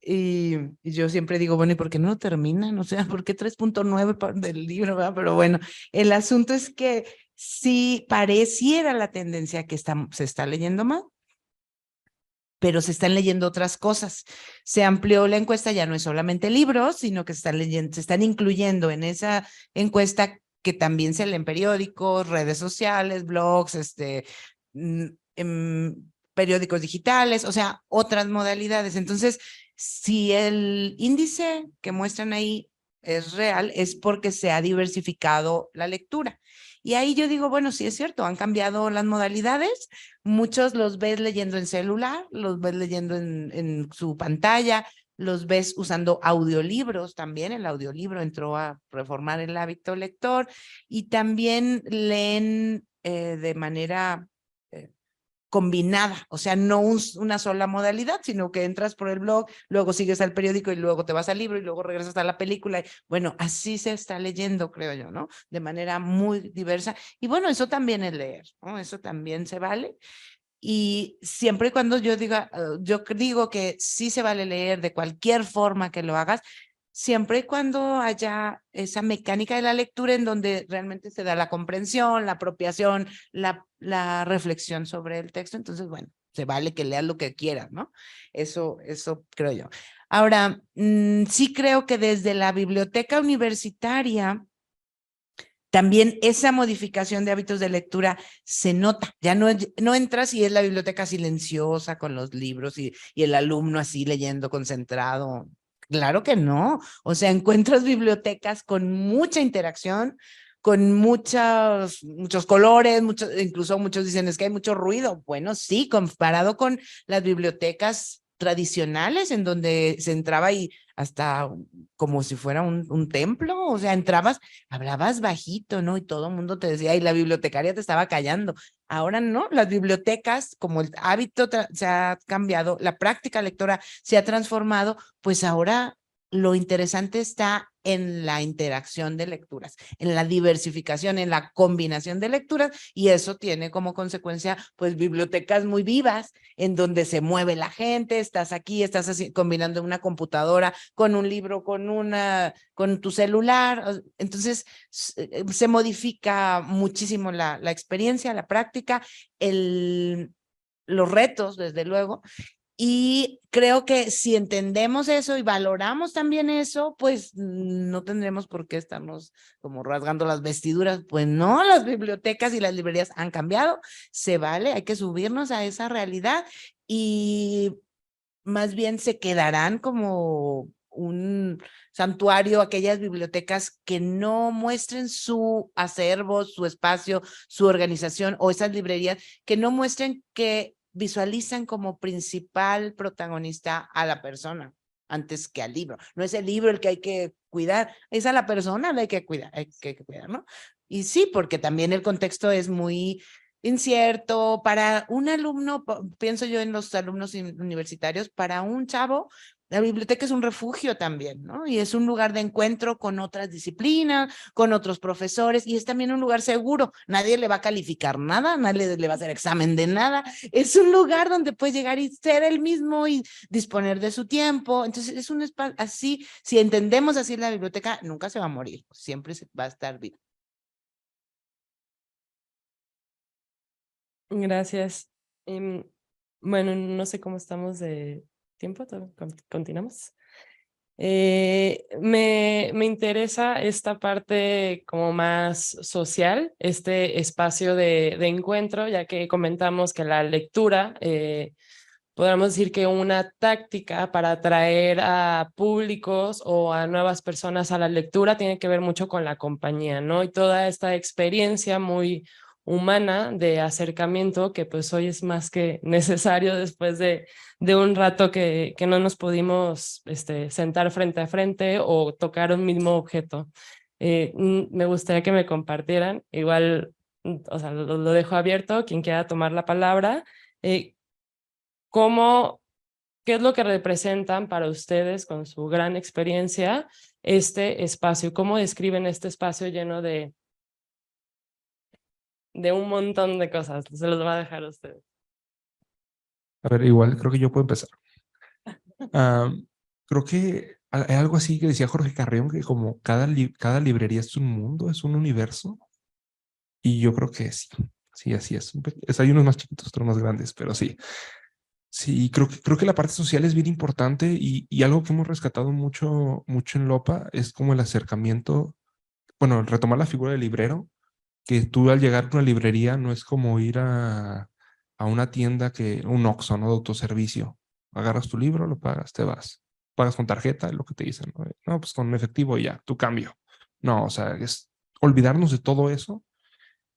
Y yo siempre digo, bueno, ¿y por qué no lo terminan? O sea, ¿por qué 3.9 del libro? ¿Verdad? Pero bueno, el asunto es que sí pareciera la tendencia que se está leyendo más, pero se están leyendo otras cosas. Se amplió la encuesta, ya no es solamente libros, sino que se están incluyendo en esa encuesta que también se leen periódicos, redes sociales, blogs, periódicos digitales, o sea, otras modalidades. Entonces, si el índice que muestran ahí es real, es porque se ha diversificado la lectura. Y ahí yo digo, bueno, sí es cierto, han cambiado las modalidades. Muchos los ves leyendo en celular, los ves leyendo en su pantalla, los ves usando audiolibros también. El audiolibro entró a reformar el hábito lector y también leen de manera combinada, o sea, no una sola modalidad, sino que entras por el blog, luego sigues al periódico y luego te vas al libro y luego regresas a la película. Bueno, así se está leyendo, creo yo, ¿no? De manera muy diversa. Y bueno, eso también es leer, ¿no? Eso también se vale. Y siempre y cuando yo digo que sí se vale leer de cualquier forma que lo hagas, siempre y cuando haya esa mecánica de la lectura en donde realmente se da la comprensión, la apropiación, la reflexión sobre el texto. Entonces, bueno, se vale que leas lo que quieras, ¿no? Eso creo yo. Ahora, sí creo que desde la biblioteca universitaria también esa modificación de hábitos de lectura se nota. Ya no entras y es la biblioteca silenciosa con los libros y el alumno así leyendo concentrado. Claro que no. O sea, encuentras bibliotecas con mucha interacción, con muchos colores, incluso muchos dicen es que hay mucho ruido. Bueno, sí, comparado con las bibliotecas tradicionales en donde se entraba y hasta como si fuera un templo, o sea, entrabas, hablabas bajito, ¿no? Y todo el mundo te decía, y la bibliotecaria te estaba callando. Ahora no, las bibliotecas, como el hábito se ha cambiado, la práctica lectora se ha transformado, pues ahora lo interesante está en la interacción de lecturas, en la diversificación, en la combinación de lecturas, y eso tiene como consecuencia, pues, bibliotecas muy vivas, en donde se mueve la gente, estás aquí, estás así, combinando una computadora con un libro, con tu celular, entonces se modifica muchísimo la experiencia, la práctica, los retos, desde luego. Y creo que si entendemos eso y valoramos también eso, pues no tendremos por qué estarnos como rasgando las vestiduras. Pues no, las bibliotecas y las librerías han cambiado, se vale, hay que subirnos a esa realidad y más bien se quedarán como un santuario aquellas bibliotecas que no muestren su acervo, su espacio, su organización, o esas librerías que no muestren que visualizan como principal protagonista a la persona antes que al libro. No es el libro el que hay que cuidar, es a la persona la que hay que cuidar, ¿no? Y sí, porque también el contexto es muy incierto. Para un alumno, pienso yo en los alumnos universitarios, para un chavo, la biblioteca es un refugio también, ¿no? Y es un lugar de encuentro con otras disciplinas, con otros profesores, y es también un lugar seguro. Nadie le va a calificar nada, nadie le va a hacer examen de nada. Es un lugar donde puede llegar y ser el mismo y disponer de su tiempo. Entonces, es un espacio así, si entendemos así la biblioteca, nunca se va a morir, siempre va a estar viva. Gracias. Bueno, no sé cómo estamos de tiempo, continuamos. Me interesa esta parte como más social, este espacio de encuentro, ya que comentamos que la lectura, podríamos decir que una táctica para atraer a públicos o a nuevas personas a la lectura tiene que ver mucho con la compañía, ¿no? Y toda esta experiencia muy humana de acercamiento que pues hoy es más que necesario después de un rato que no nos pudimos sentar frente a frente o tocar un mismo objeto. Me gustaría que me compartieran, igual, o sea, lo dejo abierto, quien quiera tomar la palabra, ¿qué es lo que representan para ustedes con su gran experiencia este espacio? ¿Cómo describen este espacio lleno de un montón de cosas? Se los voy a dejar a ustedes. A ver, igual creo que yo puedo empezar. Creo que hay algo así que decía Jorge Carrión, que como cada librería es un mundo, es un universo. Y yo creo que sí, sí, así es. Hay unos más chiquitos, otros más grandes, pero sí. Sí, creo que la parte social es bien importante y algo que hemos rescatado mucho en Lopa es como el acercamiento, bueno, retomar la figura del librero, que tú al llegar a una librería no es como ir a una tienda, un Oxxo, ¿no? De autoservicio. Agarras tu libro, lo pagas, te vas. Pagas con tarjeta, es lo que te dicen, ¿no? No, pues con efectivo y ya, tu cambio. No, o sea, es olvidarnos de todo eso,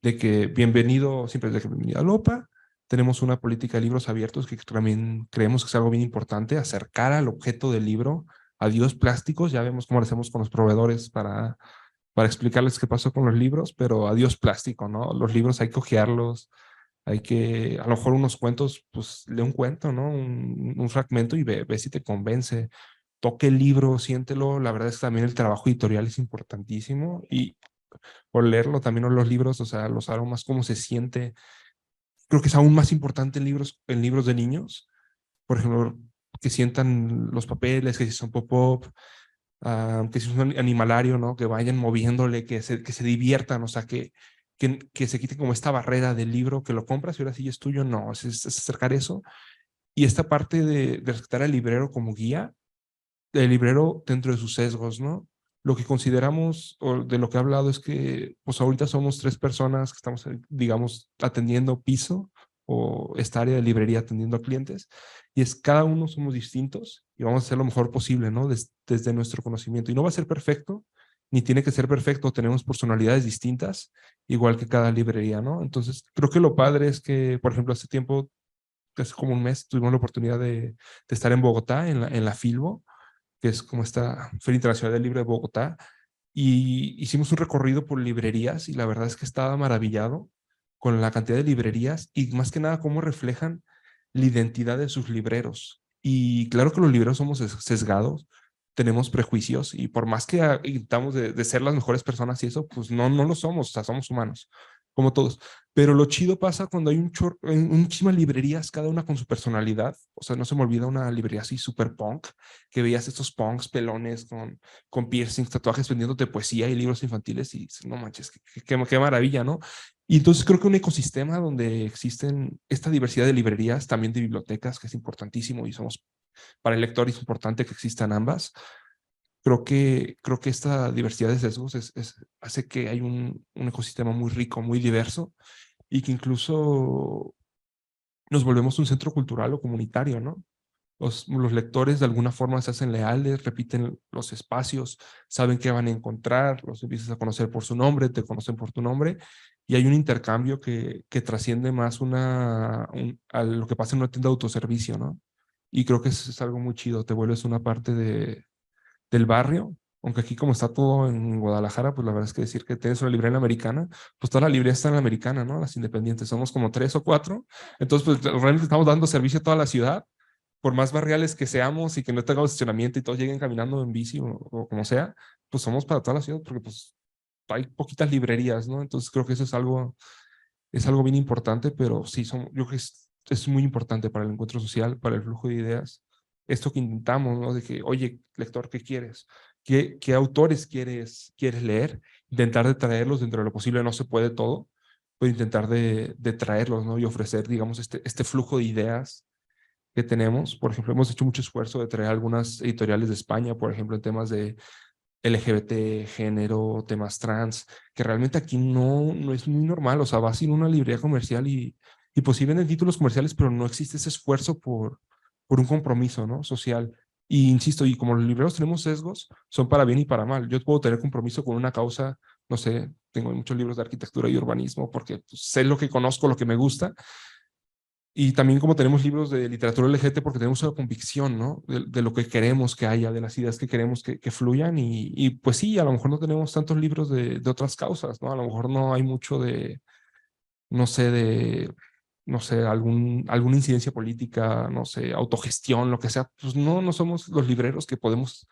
de que bienvenido, siempre es de que bienvenido a Lopa. Tenemos una política de libros abiertos que también creemos que es algo bien importante, acercar al objeto del libro a dios plásticos. Ya vemos cómo lo hacemos con los proveedores para explicarles qué pasó con los libros, pero adiós plástico, ¿no? Los libros hay que hojearlos, hay que, a lo mejor unos cuentos, pues lee un cuento, ¿no? Un fragmento y ve si te convence. Toque el libro, siéntelo. La verdad es que también el trabajo editorial es importantísimo y por leerlo también los libros, o sea, los aromas, cómo se siente. Creo que es aún más importante en libros de niños. Por ejemplo, que sientan los papeles, que si son pop-up, que si es un animalario, ¿no? Que vayan moviéndole, que se diviertan, o sea, que que se quite como esta barrera del libro que lo compras y ahora sí es tuyo. No, es acercar eso. Y esta parte de respetar al librero como guía, el librero dentro de sus sesgos, ¿no? Lo que consideramos, o de lo que he hablado, es que pues ahorita somos 3 personas que estamos, digamos, atendiendo piso o esta área de librería atendiendo a clientes, y es cada uno somos distintos y vamos a hacer lo mejor posible, ¿no? Desde nuestro conocimiento. Y no va a ser perfecto, ni tiene que ser perfecto, tenemos personalidades distintas, igual que cada librería, ¿no? Entonces, creo que lo padre es que, por ejemplo, hace tiempo, hace como un mes, tuvimos la oportunidad de estar en Bogotá, en la Filbo, que es como esta Feria Internacional del Libro de Bogotá, y hicimos un recorrido por librerías y la verdad es que estaba maravillado con la cantidad de librerías y más que nada cómo reflejan la identidad de sus libreros. Y claro que los libreros somos sesgados, tenemos prejuicios y por más que intentamos de ser las mejores personas y eso, pues no lo somos, o sea, somos humanos, como todos. Pero lo chido pasa cuando hay muchísimas librerías, cada una con su personalidad. O sea, no se me olvida una librería así súper punk, que veías estos punks pelones con piercings, tatuajes, vendiéndote poesía y libros infantiles y dices, no manches, qué maravilla, ¿no? Y entonces creo que un ecosistema donde existen esta diversidad de librerías, también de bibliotecas, que es importantísimo y somos, para el lector es importante que existan ambas. Creo que esta diversidad de sesgos hace que hay un ecosistema muy rico, muy diverso y que incluso nos volvemos un centro cultural o comunitario, ¿no? Los lectores de alguna forma se hacen leales, repiten los espacios, saben qué van a encontrar, los empiezas a conocer por su nombre, te conocen por tu nombre, y hay un intercambio que trasciende más a lo que pasa en una tienda de autoservicio, ¿no? Y creo que eso es algo muy chido, te vuelves una parte del barrio, aunque aquí como está todo en Guadalajara, pues la verdad es que decir que tienes una librería americana, pues toda la librería está en la americana, ¿no? Las independientes, somos como 3 o 4, entonces pues realmente estamos dando servicio a toda la ciudad, por más barriales que seamos y que no tengamos estacionamiento y todos lleguen caminando en bici o como sea, pues somos para toda la ciudad porque pues hay poquitas librerías, ¿no? Entonces creo que eso es algo bien importante, pero sí, yo creo que es muy importante para el encuentro social, para el flujo de ideas. Esto que intentamos, ¿no? De que, oye, lector, ¿qué quieres? ¿Qué autores quieres leer? Intentar de traerlos dentro de lo posible, no se puede todo, pero intentar de traerlos, ¿no? Y ofrecer, digamos, este flujo de ideas que tenemos. Por ejemplo, hemos hecho mucho esfuerzo de traer algunas editoriales de España, por ejemplo, en temas de LGBT, género, temas trans, que realmente aquí no es muy normal. O sea, vas a ir a una librería comercial y pues sí venden títulos comerciales, pero no existe ese esfuerzo por un compromiso, ¿no? Social. Y insisto, y como los libreros tenemos sesgos, son para bien y para mal. Yo puedo tener compromiso con una causa, no sé, tengo muchos libros de arquitectura y urbanismo porque pues, sé lo que conozco, lo que me gusta, y también como tenemos libros de literatura LGBT porque tenemos una convicción, ¿no? De lo que queremos que haya, de las ideas que queremos que fluyan y pues sí, a lo mejor no tenemos tantos libros de otras causas, ¿no? A lo mejor no hay mucho no sé, no sé, alguna incidencia política, no sé, autogestión, lo que sea. Pues no somos los libreros que podemos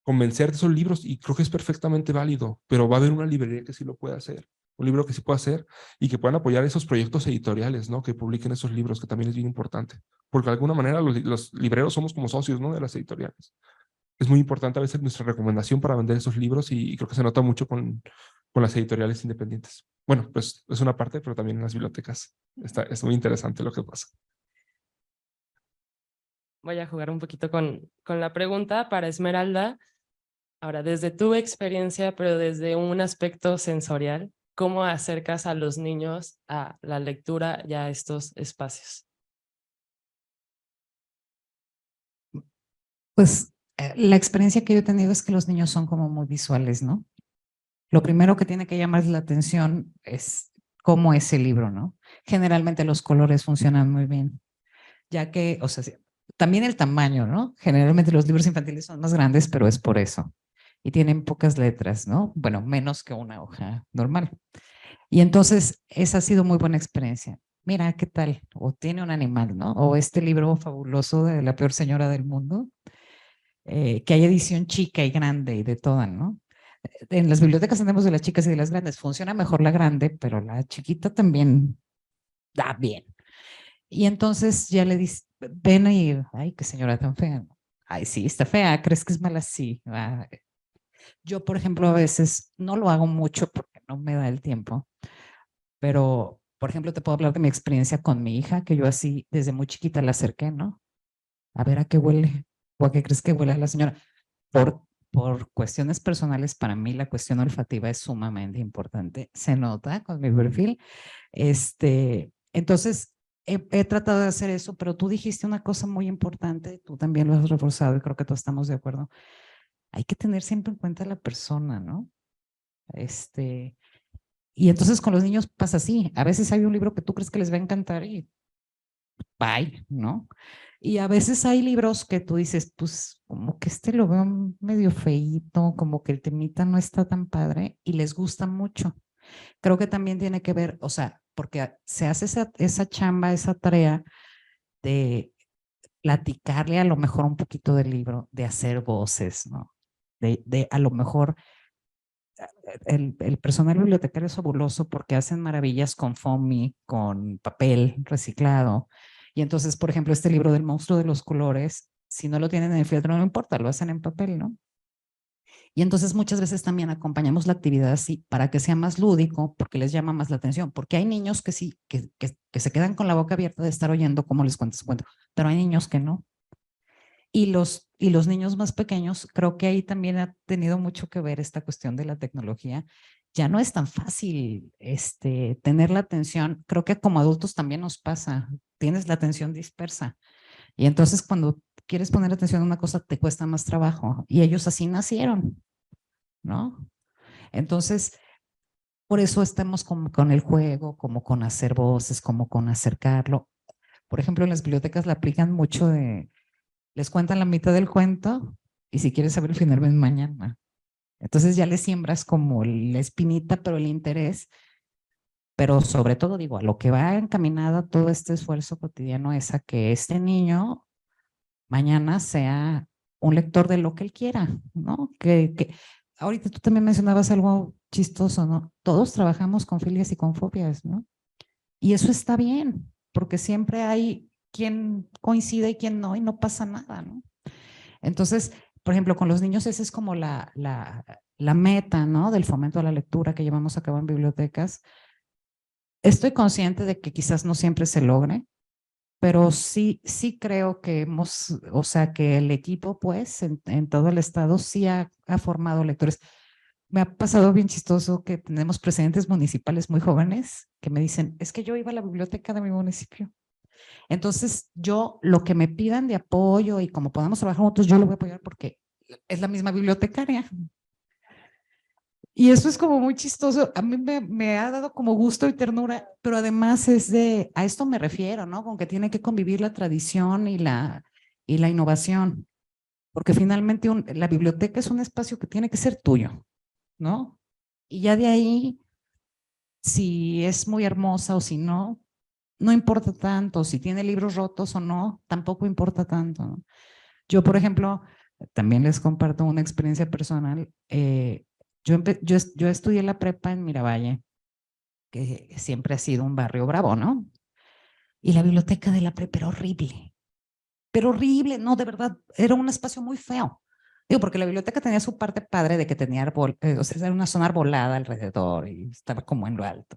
convencer de esos libros y creo que es perfectamente válido, pero va a haber una librería que sí lo puede hacer, un libro que sí puede hacer y que puedan apoyar esos proyectos editoriales, ¿no? Que publiquen esos libros, que también es bien importante, porque de alguna manera los libreros somos como socios, ¿no? De las editoriales. Es muy importante a veces nuestra recomendación para vender esos libros y creo que se nota mucho con las editoriales independientes. Bueno, pues es una parte, pero también en las bibliotecas. Es muy interesante lo que pasa. Voy a jugar un poquito con la pregunta para Esmeralda. Ahora, desde tu experiencia, pero desde un aspecto sensorial, ¿cómo acercas a los niños a la lectura y a estos espacios? Pues la experiencia que yo he tenido es que los niños son como muy visuales, ¿no? Lo primero que tiene que llamar la atención es cómo es el libro, ¿no? Generalmente los colores funcionan muy bien, ya que, o sea, también el tamaño, ¿no? Generalmente los libros infantiles son más grandes, pero es por eso. Y tienen pocas letras, ¿no? Bueno, menos que una hoja normal. Y entonces, esa ha sido muy buena experiencia. Mira, ¿qué tal? O tiene un animal, ¿no? O este libro fabuloso de La peor señora del mundo, que hay edición chica y grande y de toda, ¿no? En las bibliotecas tenemos de las chicas y de las grandes. Funciona mejor la grande, pero la chiquita también da bien. Y entonces ya le dice, ven y, ay, qué señora tan fea. Ay, sí, está fea, ¿crees que es mala? Sí. Yo, por ejemplo, a veces no lo hago mucho porque no me da el tiempo, Pero, por ejemplo, te puedo hablar de mi experiencia con mi hija, que yo así desde muy chiquita la acerqué, ¿no? A ver a qué huele, o a qué crees que huele a la señora. Por cuestiones personales, para mí la cuestión olfativa es sumamente importante. Se nota con mi perfil. Entonces, he tratado de hacer eso, pero tú dijiste una cosa muy importante, tú también lo has reforzado y creo que todos estamos de acuerdo. Hay que tener siempre en cuenta a la persona, ¿no? Y entonces con los niños pasa así. A veces hay un libro que tú crees que les va a encantar y bye, ¿no? Y a veces hay libros que tú dices, pues como que lo veo medio feíto, como que el temita no está tan padre y les gusta mucho. Creo que también tiene que ver, o sea, porque se hace esa chamba, esa tarea de platicarle a lo mejor un poquito del libro, de hacer voces, ¿no? De a lo mejor el personal bibliotecario es fabuloso porque hacen maravillas con foamy, con papel reciclado. Y entonces, por ejemplo, este libro del monstruo de los colores, si no lo tienen en el fieltro, no importa, lo hacen en papel, ¿no? Y entonces muchas veces también acompañamos la actividad así para que sea más lúdico, porque les llama más la atención, porque hay niños que sí, que se quedan con la boca abierta de estar oyendo cómo les cuentas su cuento, pero hay niños que no. Y los niños más pequeños, creo que ahí también ha tenido mucho que ver esta cuestión de la tecnología. Ya no es tan fácil tener la atención. Creo que como adultos también nos pasa. Tienes la atención dispersa. Y entonces cuando quieres poner atención a una cosa te cuesta más trabajo. Y ellos así nacieron, ¿no? Entonces, por eso estamos como con el juego, como con hacer voces, como con acercarlo. Por ejemplo, en las bibliotecas la aplican mucho les cuentan la mitad del cuento y si quieres saber el final, ven mañana. Entonces ya le siembras como la espinita, pero el interés, pero sobre todo digo, a lo que va encaminado todo este esfuerzo cotidiano es a que este niño mañana sea un lector de lo que él quiera, ¿no? Que ahorita tú también mencionabas algo chistoso, ¿no? Todos trabajamos con filias y con fobias, ¿no? Y eso está bien, porque siempre hay quien coincide y quien no, y no pasa nada, ¿no? Entonces, por ejemplo, con los niños esa es como la meta, ¿no? Del fomento a la lectura que llevamos a cabo en bibliotecas. Estoy consciente de que quizás no siempre se logre, pero sí creo que o sea, que el equipo, pues, en todo el estado sí ha formado lectores. Me ha pasado bien chistoso que tenemos presidentes municipales muy jóvenes que me dicen, es que yo iba a la biblioteca de mi municipio. Entonces, yo lo que me pidan de apoyo y como podamos trabajar juntos, yo lo voy a apoyar porque es la misma bibliotecaria. Y eso es como muy chistoso. A mí me ha dado como gusto y ternura, pero además a esto me refiero, ¿no? Con que tiene que convivir la tradición y la innovación, porque finalmente la biblioteca es un espacio que tiene que ser tuyo, ¿no? Y ya de ahí, si es muy hermosa o si no, no importa tanto, si tiene libros rotos o no, tampoco importa tanto, ¿no? Yo, por ejemplo, también les comparto una experiencia personal. Yo estudié la prepa en Miravalle, que siempre ha sido un barrio bravo, ¿no? Y la biblioteca de la prepa era horrible, pero horrible, no, de verdad, era un espacio muy feo. Digo, porque la biblioteca tenía su parte padre de que tenía o sea, era una zona arbolada alrededor y estaba como en lo alto.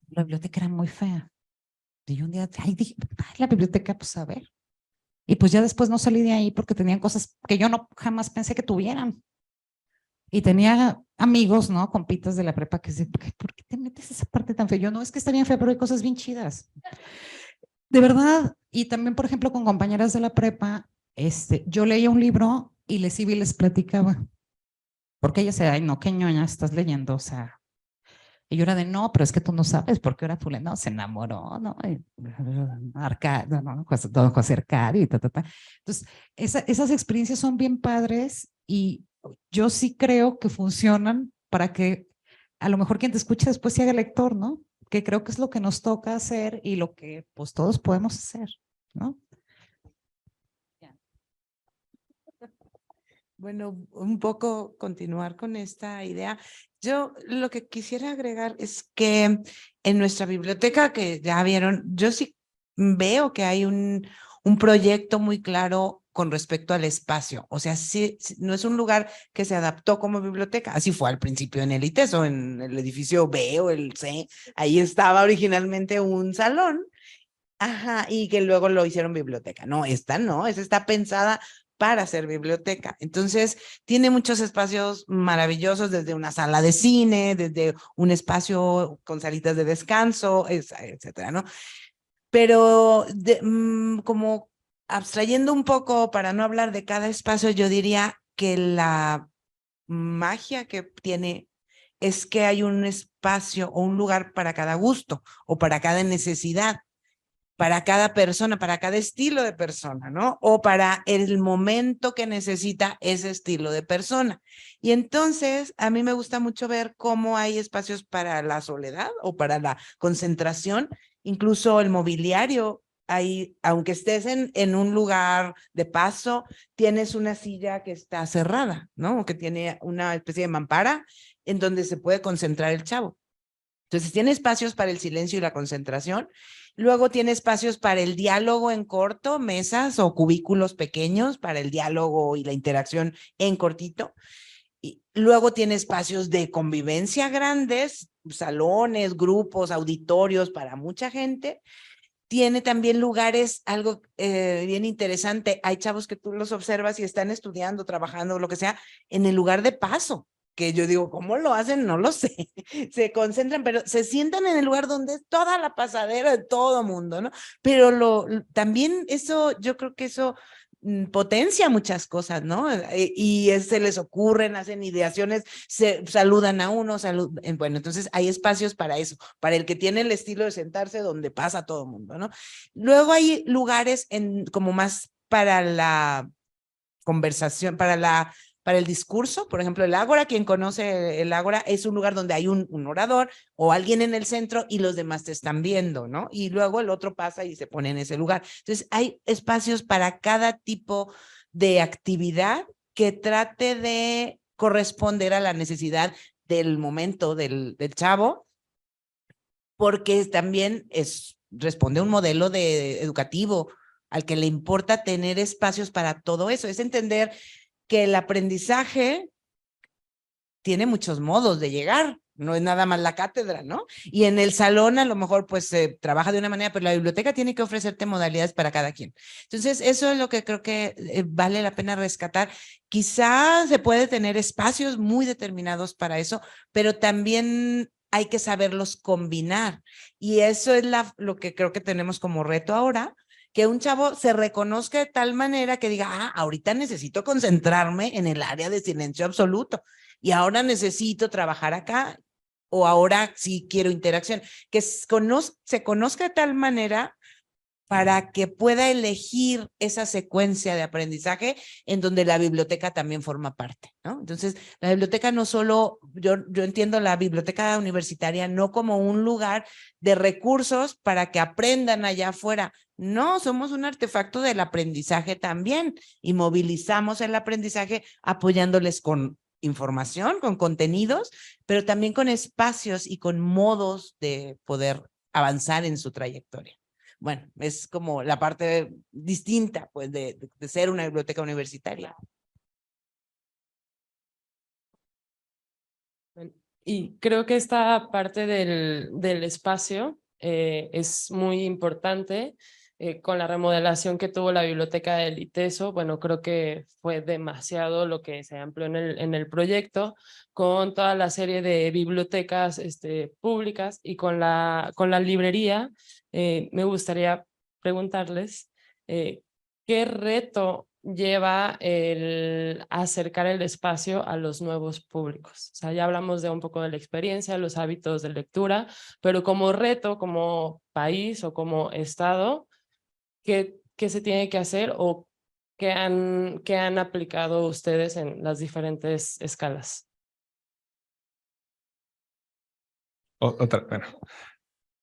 La biblioteca era muy fea. Y yo un día, dije, ay, la biblioteca, pues a ver. Y pues ya después no salí de ahí porque tenían cosas que yo no jamás pensé que tuvieran. Y tenía amigos, ¿no? Compitas de la prepa que dicen, ¿por qué te metes esa parte tan fea? Yo no, es que está bien fea, pero hay cosas bien chidas. De verdad. Y también, por ejemplo, con compañeras de la prepa, yo leía un libro y les iba y les platicaba. Porque ella decía, ay, no, qué ñoña estás leyendo, o sea. Y yo era de, no, pero es que tú no sabes por qué ahora fulano se enamoró, ¿no? Arcadio, ¿no? Don José Arcadio y ta, ta, ta. Entonces, esas experiencias son bien padres y yo sí creo que funcionan para que a lo mejor quien te escuche después se haga lector, ¿no? Que creo que es lo que nos toca hacer y lo que pues todos podemos hacer, ¿no? Bueno, un poco continuar con esta idea. Yo lo que quisiera agregar es que en nuestra biblioteca, que ya vieron, yo sí veo que hay un un proyecto muy claro con respecto al espacio. O sea, no es un lugar que se adaptó como biblioteca. Así fue al principio en el ITESO, en el edificio B o el C. Ahí estaba originalmente un salón. Ajá, y que luego lo hicieron biblioteca. No, esta no, esta está pensada para ser biblioteca. Entonces, tiene muchos espacios maravillosos, desde una sala de cine, desde un espacio con salitas de descanso, etcétera, ¿no? Pero como abstrayendo un poco para no hablar de cada espacio, yo diría que la magia que tiene es que hay un espacio o un lugar para cada gusto o para cada necesidad, para cada persona, para cada estilo de persona, ¿no? O para el momento que necesita ese estilo de persona. Y entonces a mí me gusta mucho ver cómo hay espacios para la soledad o para la concentración, incluso el mobiliario. Ahí, aunque estés en un lugar de paso, tienes una silla que está cerrada, ¿no? O que tiene una especie de mampara en donde se puede concentrar el chavo. Entonces, tiene espacios para el silencio y la concentración. Luego tiene espacios para el diálogo en corto, mesas o cubículos pequeños para el diálogo y la interacción en cortito. Y luego tiene espacios de convivencia grandes, salones, grupos, auditorios para mucha gente. Tiene también lugares, algo bien interesante. Hay chavos que tú los observas y están estudiando, trabajando, lo que sea, en el lugar de paso, que yo digo, ¿cómo lo hacen? No lo sé. Se concentran, pero se sientan en el lugar donde es toda la pasadera de todo mundo, ¿no? Pero también eso, yo creo que eso potencia muchas cosas, ¿no? Y se les ocurren, hacen ideaciones, se saludan a uno, bueno, entonces hay espacios para eso, para el que tiene el estilo de sentarse donde pasa todo el mundo, ¿no? Luego hay lugares como más para la conversación, para el discurso. Por ejemplo, el Ágora, quien conoce el Ágora, es un lugar donde hay un orador o alguien en el centro y los demás te están viendo, ¿no? Y luego el otro pasa y se pone en ese lugar. Entonces, hay espacios para cada tipo de actividad que trate de corresponder a la necesidad del momento del chavo, porque también responde a un modelo educativo al que le importa tener espacios para todo eso. Es entender que el aprendizaje tiene muchos modos de llegar, no es nada más la cátedra, ¿no? Y en el salón a lo mejor pues se trabaja de una manera, pero la biblioteca tiene que ofrecerte modalidades para cada quien. Entonces, eso es lo que creo que vale la pena rescatar. Quizá se puede tener espacios muy determinados para eso, pero también hay que saberlos combinar. Y eso es lo que creo que tenemos como reto ahora, que un chavo se reconozca de tal manera que diga, ahorita necesito concentrarme en el área de silencio absoluto y ahora necesito trabajar acá o ahora sí quiero interacción, que se conozca de tal manera para que pueda elegir esa secuencia de aprendizaje en donde la biblioteca también forma parte, ¿no? Entonces, la biblioteca no solo, yo entiendo la biblioteca universitaria no como un lugar de recursos para que aprendan allá afuera. No, somos un artefacto del aprendizaje también y movilizamos el aprendizaje apoyándoles con información, con contenidos, pero también con espacios y con modos de poder avanzar en su trayectoria. Bueno, es como la parte distinta, pues, de ser una biblioteca universitaria. Y creo que esta parte del espacio es muy importante. Con la remodelación que tuvo la biblioteca del ITESO, bueno, creo que fue demasiado lo que se amplió en el proyecto, con toda la serie de bibliotecas públicas y con la librería. Me gustaría preguntarles qué reto lleva el acercar el espacio a los nuevos públicos. O sea, ya hablamos de un poco de la experiencia, los hábitos de lectura, pero como reto, como país o como estado, ¿qué se tiene que hacer o qué han aplicado ustedes en las diferentes escalas? Bueno,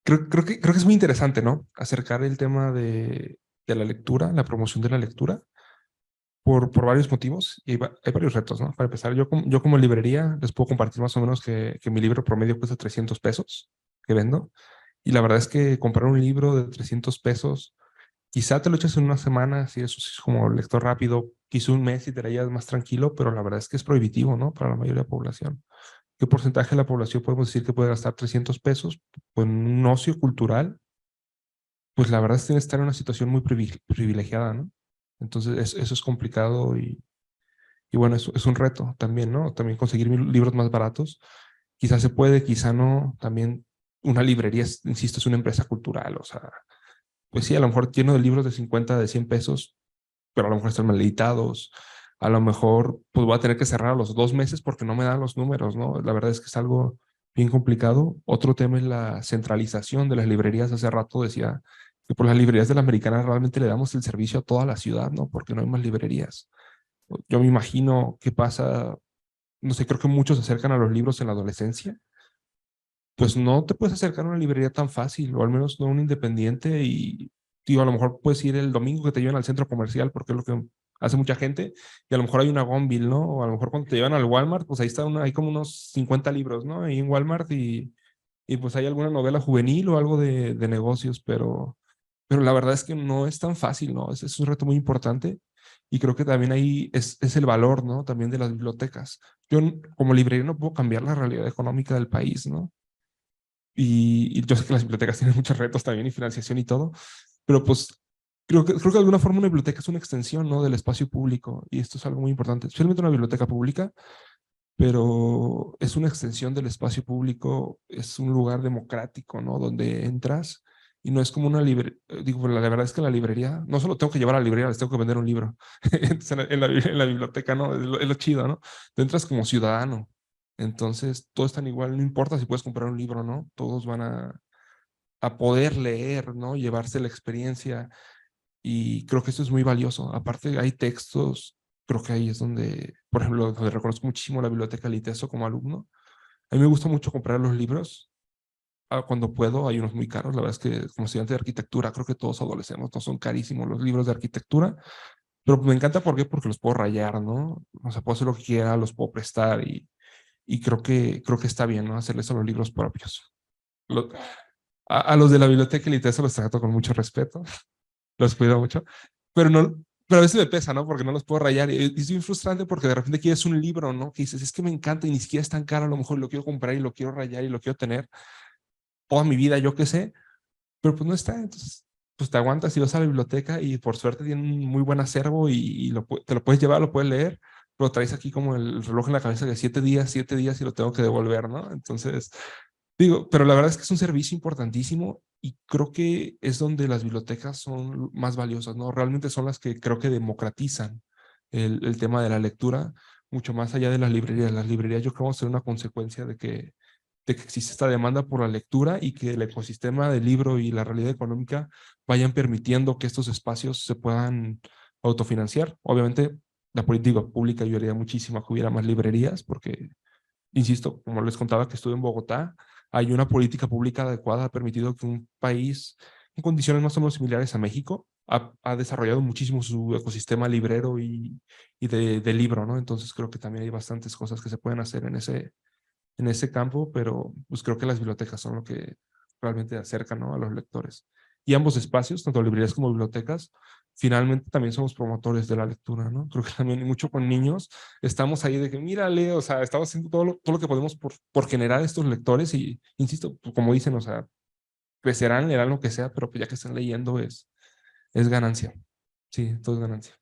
creo que es muy interesante, ¿no? Acercar el tema de la lectura, la promoción de la lectura, por varios motivos, y hay varios retos, ¿no? Para empezar, yo como librería les puedo compartir más o menos que mi libro promedio cuesta 300 pesos que vendo, y la verdad es que comprar un libro de 300 pesos quizá te lo echas en una semana, si eso sí es como lector rápido, quizá un mes y te la llevas más tranquilo, pero la verdad es que es prohibitivo, ¿no? Para la mayoría de la población. ¿Qué porcentaje de la población podemos decir que puede gastar 300 pesos en un ocio cultural? Pues la verdad es que tiene que estar en una situación muy privilegiada, ¿no? Entonces eso es complicado y bueno, es un reto también, ¿no? También conseguir libros más baratos. Quizás se puede, quizá no. También una librería, insisto, es una empresa cultural, o sea, pues sí, a lo mejor lleno de libros de 50, de 100 pesos, pero a lo mejor están mal editados. A lo mejor pues voy a tener que cerrar a los 2 meses porque no me dan los números, ¿no? La verdad es que es algo bien complicado. Otro tema es la centralización de las librerías. Hace rato decía que por las librerías de la Americana realmente le damos el servicio a toda la ciudad, ¿no? Porque no hay más librerías. Yo me imagino qué pasa, no sé, creo que muchos se acercan a los libros en la adolescencia. Pues no te puedes acercar a una librería tan fácil, o al menos no a un independiente, y digo, a lo mejor puedes ir el domingo que te llevan al centro comercial, porque es lo que hace mucha gente, y a lo mejor hay una Gonville, ¿no? O a lo mejor cuando te llevan al Walmart, pues ahí está hay como unos 50 libros, ¿no? Ahí en Walmart, y pues hay alguna novela juvenil o algo de negocios, pero la verdad es que no es tan fácil, ¿no? Es un reto muy importante, y creo que también ahí es el valor, ¿no? También de las bibliotecas. Yo como librero no puedo cambiar la realidad económica del país, ¿no? Y yo sé que las bibliotecas tienen muchos retos también y financiación y todo, pero pues creo que de alguna forma una biblioteca es una extensión, ¿no? Del espacio público, y esto es algo muy importante, especialmente una biblioteca pública, pero es una extensión del espacio público, es un lugar democrático, ¿no? Donde entras y no es como una librería, digo, la verdad es que en la librería, no solo tengo que llevar a la librería, les tengo que vender un libro. Entonces, en la biblioteca, ¿no? Es lo chido, ¿no? Tú entras como ciudadano. Entonces, todos están igual, no importa si puedes comprar un libro o no, todos van a poder leer, ¿no? Llevarse la experiencia, y creo que eso es muy valioso. Aparte, hay textos, creo que ahí es donde, por ejemplo, donde reconozco muchísimo la biblioteca Liteso como alumno. A mí me gusta mucho comprar los libros cuando puedo. Hay unos muy caros, la verdad es que como estudiante de arquitectura creo que todos adolecemos, no son carísimos los libros de arquitectura, pero me encanta. ¿Por qué? Porque los puedo rayar, ¿no? O sea, puedo hacer lo que quiera, los puedo prestar, y creo que está bien, ¿no? Hacerles a los libros propios. Lo- a los de la biblioteca Liteso los trato con mucho respeto, los cuido mucho, pero no, pero a veces me pesa, ¿no? Porque no los puedo rayar, y es bien frustrante porque de repente quieres un libro, ¿no? Que dices, es que me encanta y ni siquiera es tan caro, a lo mejor lo quiero comprar y lo quiero rayar y lo quiero tener toda mi vida, yo qué sé, pero pues no está. Entonces pues te aguantas y vas a la biblioteca, y por suerte tienen un muy buen acervo, y te lo puedes llevar, lo puedes leer, pero traes aquí como el reloj en la cabeza de 7 días y lo tengo que devolver, ¿no? Entonces digo, pero la verdad es que es un servicio importantísimo, y creo que es donde las bibliotecas son más valiosas, ¿no? Realmente son las que creo que democratizan el tema de la lectura, mucho más allá de las librerías. Las librerías yo creo que van a ser una consecuencia de que existe esta demanda por la lectura, y que el ecosistema del libro y la realidad económica vayan permitiendo que estos espacios se puedan autofinanciar. Obviamente, la política pública ayudaría muchísimo a que hubiera más librerías, porque insisto, como les contaba que estuve en Bogotá, hay una política pública adecuada, ha permitido que un país en condiciones más o menos similares a México ha desarrollado muchísimo su ecosistema librero y de libro, ¿no? Entonces creo que también hay bastantes cosas que se pueden hacer en ese campo, pero pues creo que las bibliotecas son lo que realmente acercan, ¿no? A los lectores. Y ambos espacios, tanto librerías como bibliotecas, finalmente también somos promotores de la lectura, ¿no? Creo que también mucho con niños estamos ahí de que, mírale, o sea, estamos haciendo todo lo que podemos por generar estos lectores, y, insisto, pues, como dicen, o sea, crecerán, leerán lo que sea, pero pues ya que están leyendo es ganancia. Sí, todo es ganancia.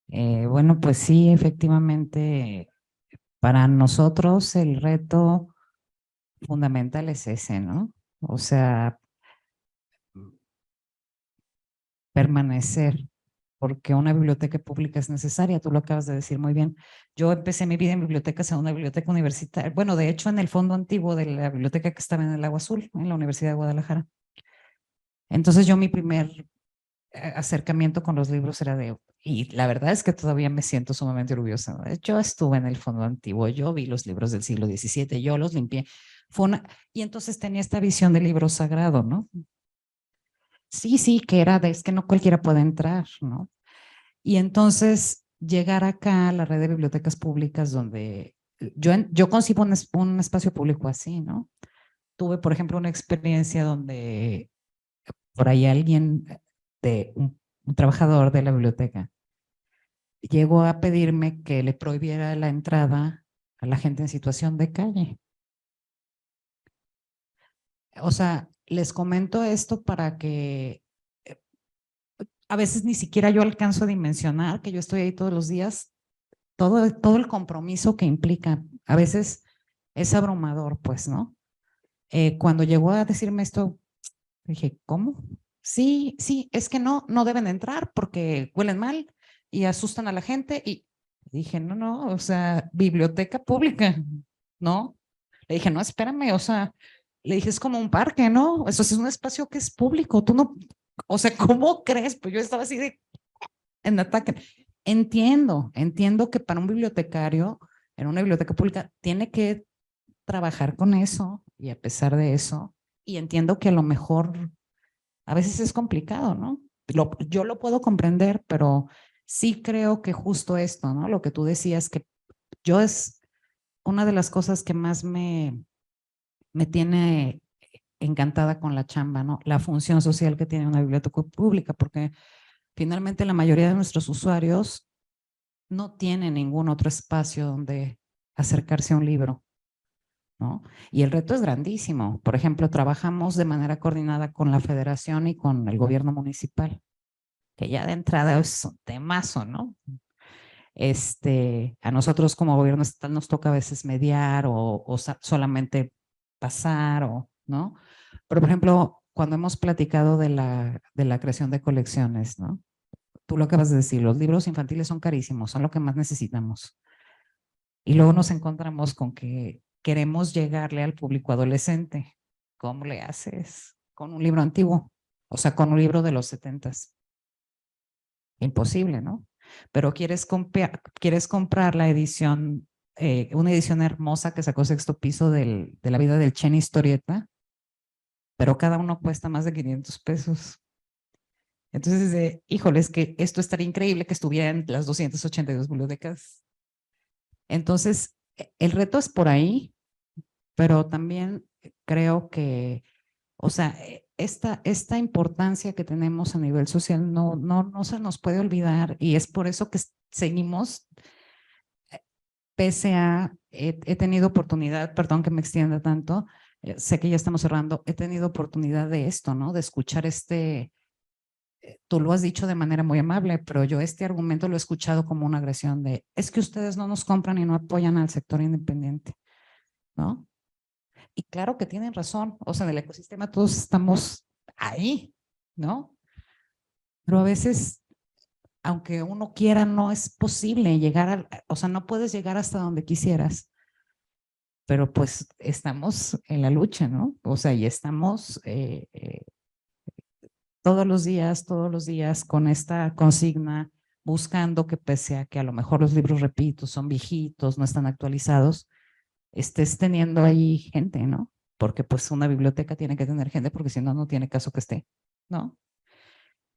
Bueno, pues sí, efectivamente, para nosotros el reto fundamental es ese, ¿no? O sea, permanecer, porque una biblioteca pública es necesaria, tú lo acabas de decir muy bien. Yo empecé mi vida en bibliotecas en una biblioteca universitaria, bueno, de hecho en el fondo antiguo de la biblioteca que estaba en el Agua Azul, en la Universidad de Guadalajara. Entonces yo mi primer acercamiento con los libros era y la verdad es que todavía me siento sumamente orgullosa, ¿no? Yo estuve en el fondo antiguo, yo vi los libros del siglo XVII, yo los limpié, y entonces tenía esta visión del libro sagrado, ¿no? Sí, que es que no cualquiera puede entrar, ¿no? Y entonces llegar acá a la red de bibliotecas públicas donde yo concibo un espacio público así, ¿no? Tuve, por ejemplo, una experiencia donde por ahí alguien un trabajador de la biblioteca llegó a pedirme que le prohibiera la entrada a la gente en situación de calle. O sea, les comento esto para que a veces ni siquiera yo alcanzo a dimensionar que yo estoy ahí todos los días, todo el compromiso que implica. A veces es abrumador, pues, ¿no? Cuando llegó a decirme esto, dije, ¿cómo? Sí, es que no deben entrar porque huelen mal y asustan a la gente. Y dije, no, o sea, biblioteca pública, ¿no? Le dije, no, espérame, o sea, le dije, es como un parque, ¿no? Eso es un espacio que es público, tú no, o sea, ¿cómo crees? Pues yo estaba así en ataque. Entiendo que para un bibliotecario en una biblioteca pública tiene que trabajar con eso y a pesar de eso, y entiendo que a lo mejor a veces es complicado, ¿no? Yo lo puedo comprender, pero sí creo que justo esto, ¿no? Lo que tú decías, que yo es una de las cosas que más me tiene encantada con la chamba, ¿no? La función social que tiene una biblioteca pública, porque finalmente la mayoría de nuestros usuarios no tienen ningún otro espacio donde acercarse a un libro, ¿no? Y el reto es grandísimo. Por ejemplo, trabajamos de manera coordinada con la federación y con el gobierno municipal, que ya de entrada es un temazo, ¿no? A nosotros como gobierno estatal nos toca a veces mediar o solamente pasar, ¿no? Pero, por ejemplo, cuando hemos platicado de la creación de colecciones, ¿no? Tú lo acabas de decir, los libros infantiles son carísimos, son lo que más necesitamos. Y luego nos encontramos con que queremos llegarle al público adolescente. ¿Cómo le haces? Con un libro antiguo, o sea, con un libro de los 70s. Imposible, ¿no? Pero quieres comprar la edición, una edición hermosa que sacó Sexto Piso de la vida del Chen Historieta, pero cada uno cuesta más de 500 pesos. Entonces, híjole, es que esto estaría increíble que estuviera en las 282 bibliotecas. Entonces, el reto es por ahí, pero también creo que, o sea, esta importancia que tenemos a nivel social no se nos puede olvidar y es por eso que seguimos, pese a, he tenido oportunidad, perdón que me extienda tanto, sé que ya estamos cerrando, he tenido oportunidad de esto, ¿no? De escuchar tú lo has dicho de manera muy amable, pero yo este argumento lo he escuchado como una agresión de, es que ustedes no nos compran y no apoyan al sector independiente, ¿no? Y claro que tienen razón, o sea, en el ecosistema todos estamos ahí, ¿no? Pero a veces, aunque uno quiera, no es posible llegar o sea, no puedes llegar hasta donde quisieras, pero pues estamos en la lucha, ¿no? O sea, y estamos todos los días con esta consigna, buscando que pese a que a lo mejor los libros, repito, son viejitos, no están actualizados, estés teniendo ahí gente, ¿no? Porque pues una biblioteca tiene que tener gente porque si no, no tiene caso que esté, ¿no?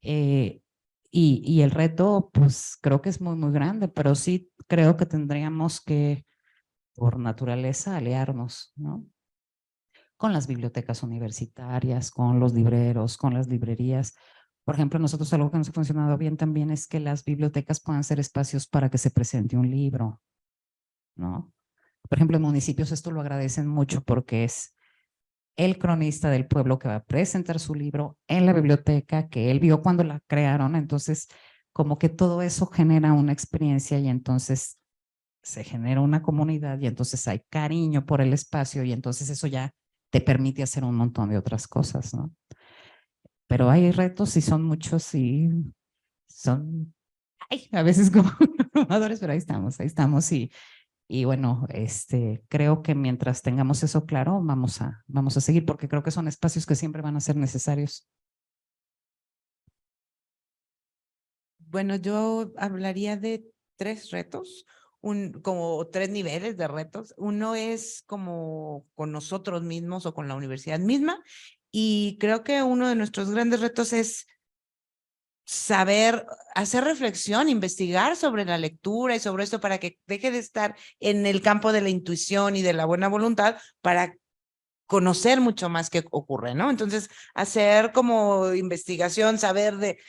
Y el reto, pues creo que es muy, muy grande, pero sí creo que tendríamos que, por naturaleza, aliarnos, ¿no? Con las bibliotecas universitarias, con los libreros, con las librerías. Por ejemplo, nosotros algo que nos ha funcionado bien también es que las bibliotecas puedan ser espacios para que se presente un libro, ¿no? Por ejemplo, en municipios esto lo agradecen mucho porque es el cronista del pueblo que va a presentar su libro en la biblioteca que él vio cuando la crearon. Entonces, como que todo eso genera una experiencia y entonces se genera una comunidad y entonces hay cariño por el espacio y entonces eso ya te permite hacer un montón de otras cosas, ¿no? Pero hay retos y son muchos y son, a veces como abrumadores, pero ahí estamos y bueno, creo que mientras tengamos eso claro, vamos a seguir, porque creo que son espacios que siempre van a ser necesarios. Bueno, yo hablaría de 3 retos, como 3 niveles de retos. Uno es como con nosotros mismos o con la universidad misma, y creo que uno de nuestros grandes retos es saber hacer reflexión, investigar sobre la lectura y sobre esto para que deje de estar en el campo de la intuición y de la buena voluntad, para conocer mucho más qué ocurre, ¿no? Entonces, hacer como investigación, saber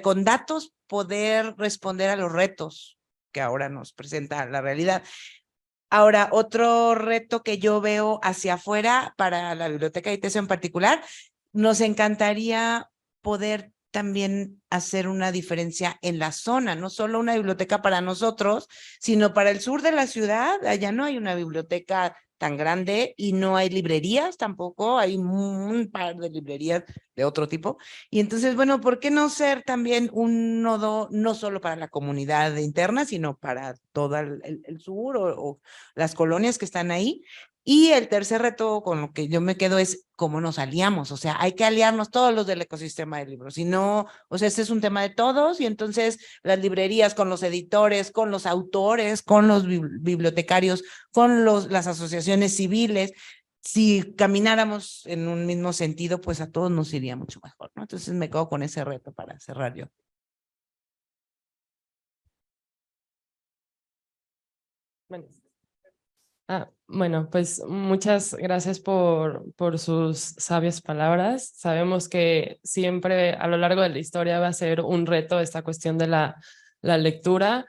con datos poder responder a los retos que ahora nos presenta la realidad. Ahora, otro reto que yo veo hacia afuera para la Biblioteca de ITESO en particular, nos encantaría poder también hacer una diferencia en la zona, no solo una biblioteca para nosotros, sino para el sur de la ciudad. Allá no hay una biblioteca tan grande y no hay librerías tampoco, hay un par de librerías de otro tipo. Y entonces, bueno, ¿por qué no ser también un nodo no solo para la comunidad interna, sino para todo el sur o las colonias que están ahí? Y el tercer reto con lo que yo me quedo es cómo nos aliamos, o sea, hay que aliarnos todos los del ecosistema del libro, si no, o sea, este es un tema de todos y entonces las librerías con los editores, con los autores, con los bibliotecarios, con las asociaciones civiles, si camináramos en un mismo sentido, pues a todos nos iría mucho mejor, ¿no? Entonces me quedo con ese reto para cerrar yo. Bueno, pues muchas gracias por sus sabias palabras. Sabemos que siempre a lo largo de la historia va a ser un reto esta cuestión de la lectura.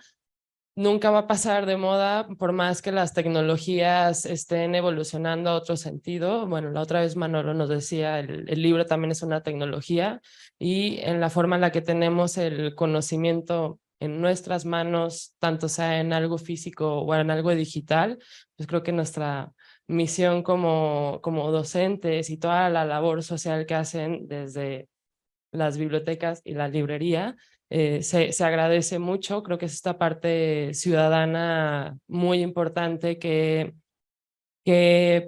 Nunca va a pasar de moda por más que las tecnologías estén evolucionando a otro sentido. Bueno, la otra vez Manolo nos decía, el libro también es una tecnología y en la forma en la que tenemos el conocimiento en nuestras manos, tanto sea en algo físico o en algo digital, pues creo que nuestra misión como docentes y toda la labor social que hacen desde las bibliotecas y la librería, se agradece mucho. Creo que es esta parte ciudadana muy importante que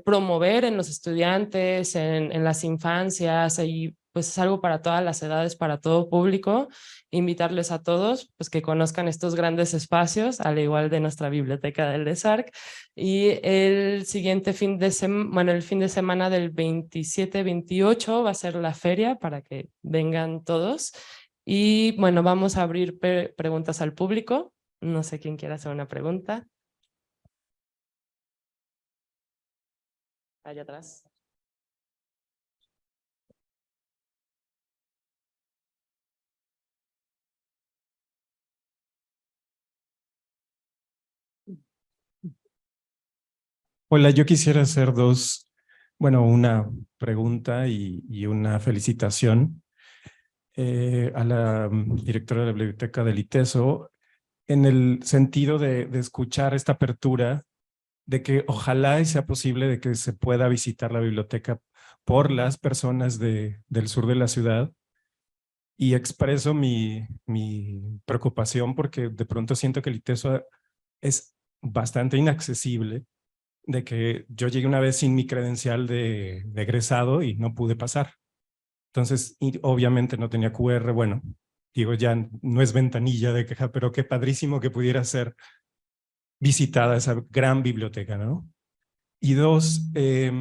promover en los estudiantes, en las infancias, y pues es algo para todas las edades, para todo público. Invitarles a todos pues que conozcan estos grandes espacios, al igual de nuestra biblioteca del DESARC. Y el siguiente fin de semana, bueno, el fin de semana del 27-28 va a ser la feria para que vengan todos. Y bueno, vamos a abrir preguntas al público. No sé quién quiera hacer una pregunta. Allá atrás. Hola, yo quisiera hacer una pregunta y una felicitación a la directora de la Biblioteca del ITESO en el sentido de escuchar esta apertura de que ojalá y sea posible de que se pueda visitar la biblioteca por las personas del sur de la ciudad, y expreso mi preocupación porque de pronto siento que el ITESO es bastante inaccesible, de que yo llegué una vez sin mi credencial de egresado y no pude pasar. Entonces, obviamente no tenía QR, bueno, digo, ya no es ventanilla de queja, pero qué padrísimo que pudiera ser visitada esa gran biblioteca, ¿no? Y dos, ¿qué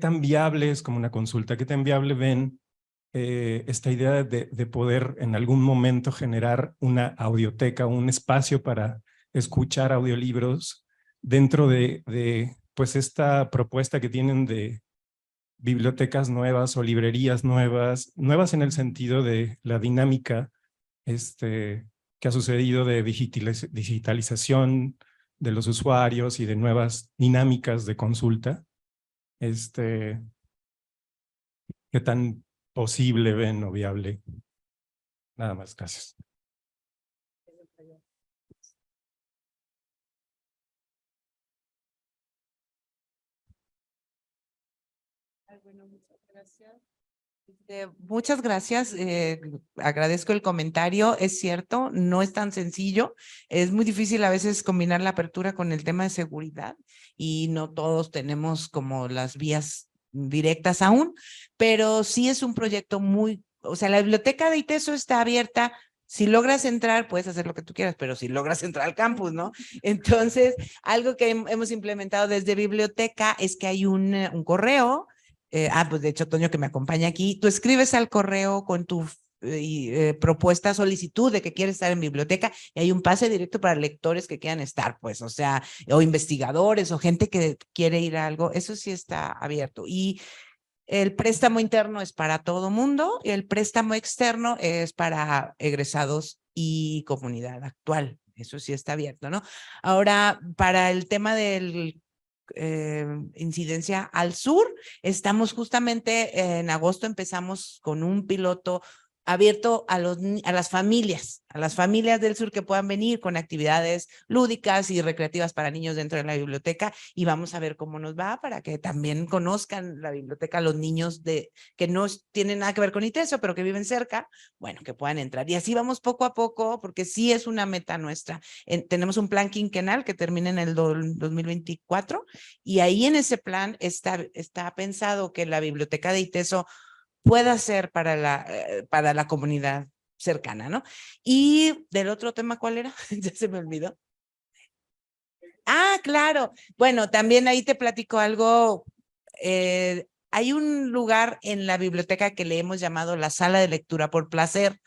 tan viable es como una consulta? ¿Qué tan viable ven esta idea de poder en algún momento generar una audioteca, un espacio para escuchar audiolibros dentro de pues esta propuesta que tienen de bibliotecas nuevas o librerías nuevas en el sentido de la dinámica que ha sucedido de digitalización de los usuarios y de nuevas dinámicas de consulta? ¿Qué tan posible ven o viable? Nada más, gracias. Bueno, muchas gracias. Muchas gracias, agradezco el comentario. Es cierto, no es tan sencillo, es muy difícil a veces combinar la apertura con el tema de seguridad y no todos tenemos como las vías directas aún, pero sí es un proyecto o sea, la biblioteca de ITESO está abierta. Si logras entrar, puedes hacer lo que tú quieras, pero si logras entrar al campus, ¿no? Entonces, algo que hemos implementado desde biblioteca es que hay un correo. Pues de hecho, Toño, que me acompaña aquí, tú escribes al correo con tu propuesta, solicitud de que quiere estar en biblioteca y hay un pase directo para lectores que quieran estar, pues, o sea, o investigadores o gente que quiere ir a algo, eso sí está abierto. Y el préstamo interno es para todo mundo y el préstamo externo es para egresados y comunidad actual. Eso sí está abierto, ¿no? Ahora, para el tema del incidencia al sur, estamos justamente en agosto, empezamos con un piloto abierto a las familias del sur que puedan venir con actividades lúdicas y recreativas para niños dentro de la biblioteca y vamos a ver cómo nos va para que también conozcan la biblioteca los niños que no tienen nada que ver con ITESO, pero que viven cerca, bueno, que puedan entrar. Y así vamos poco a poco, porque sí es una meta nuestra. Tenemos un plan quinquenal que termina en el 2024 y ahí en ese plan está pensado que la biblioteca de ITESO pueda ser para la comunidad cercana, ¿no? Y del otro tema, ¿cuál era? Ya se me olvidó. Ah, claro. Bueno, también ahí te platico algo. Hay un lugar en la biblioteca que le hemos llamado la sala de lectura por placer,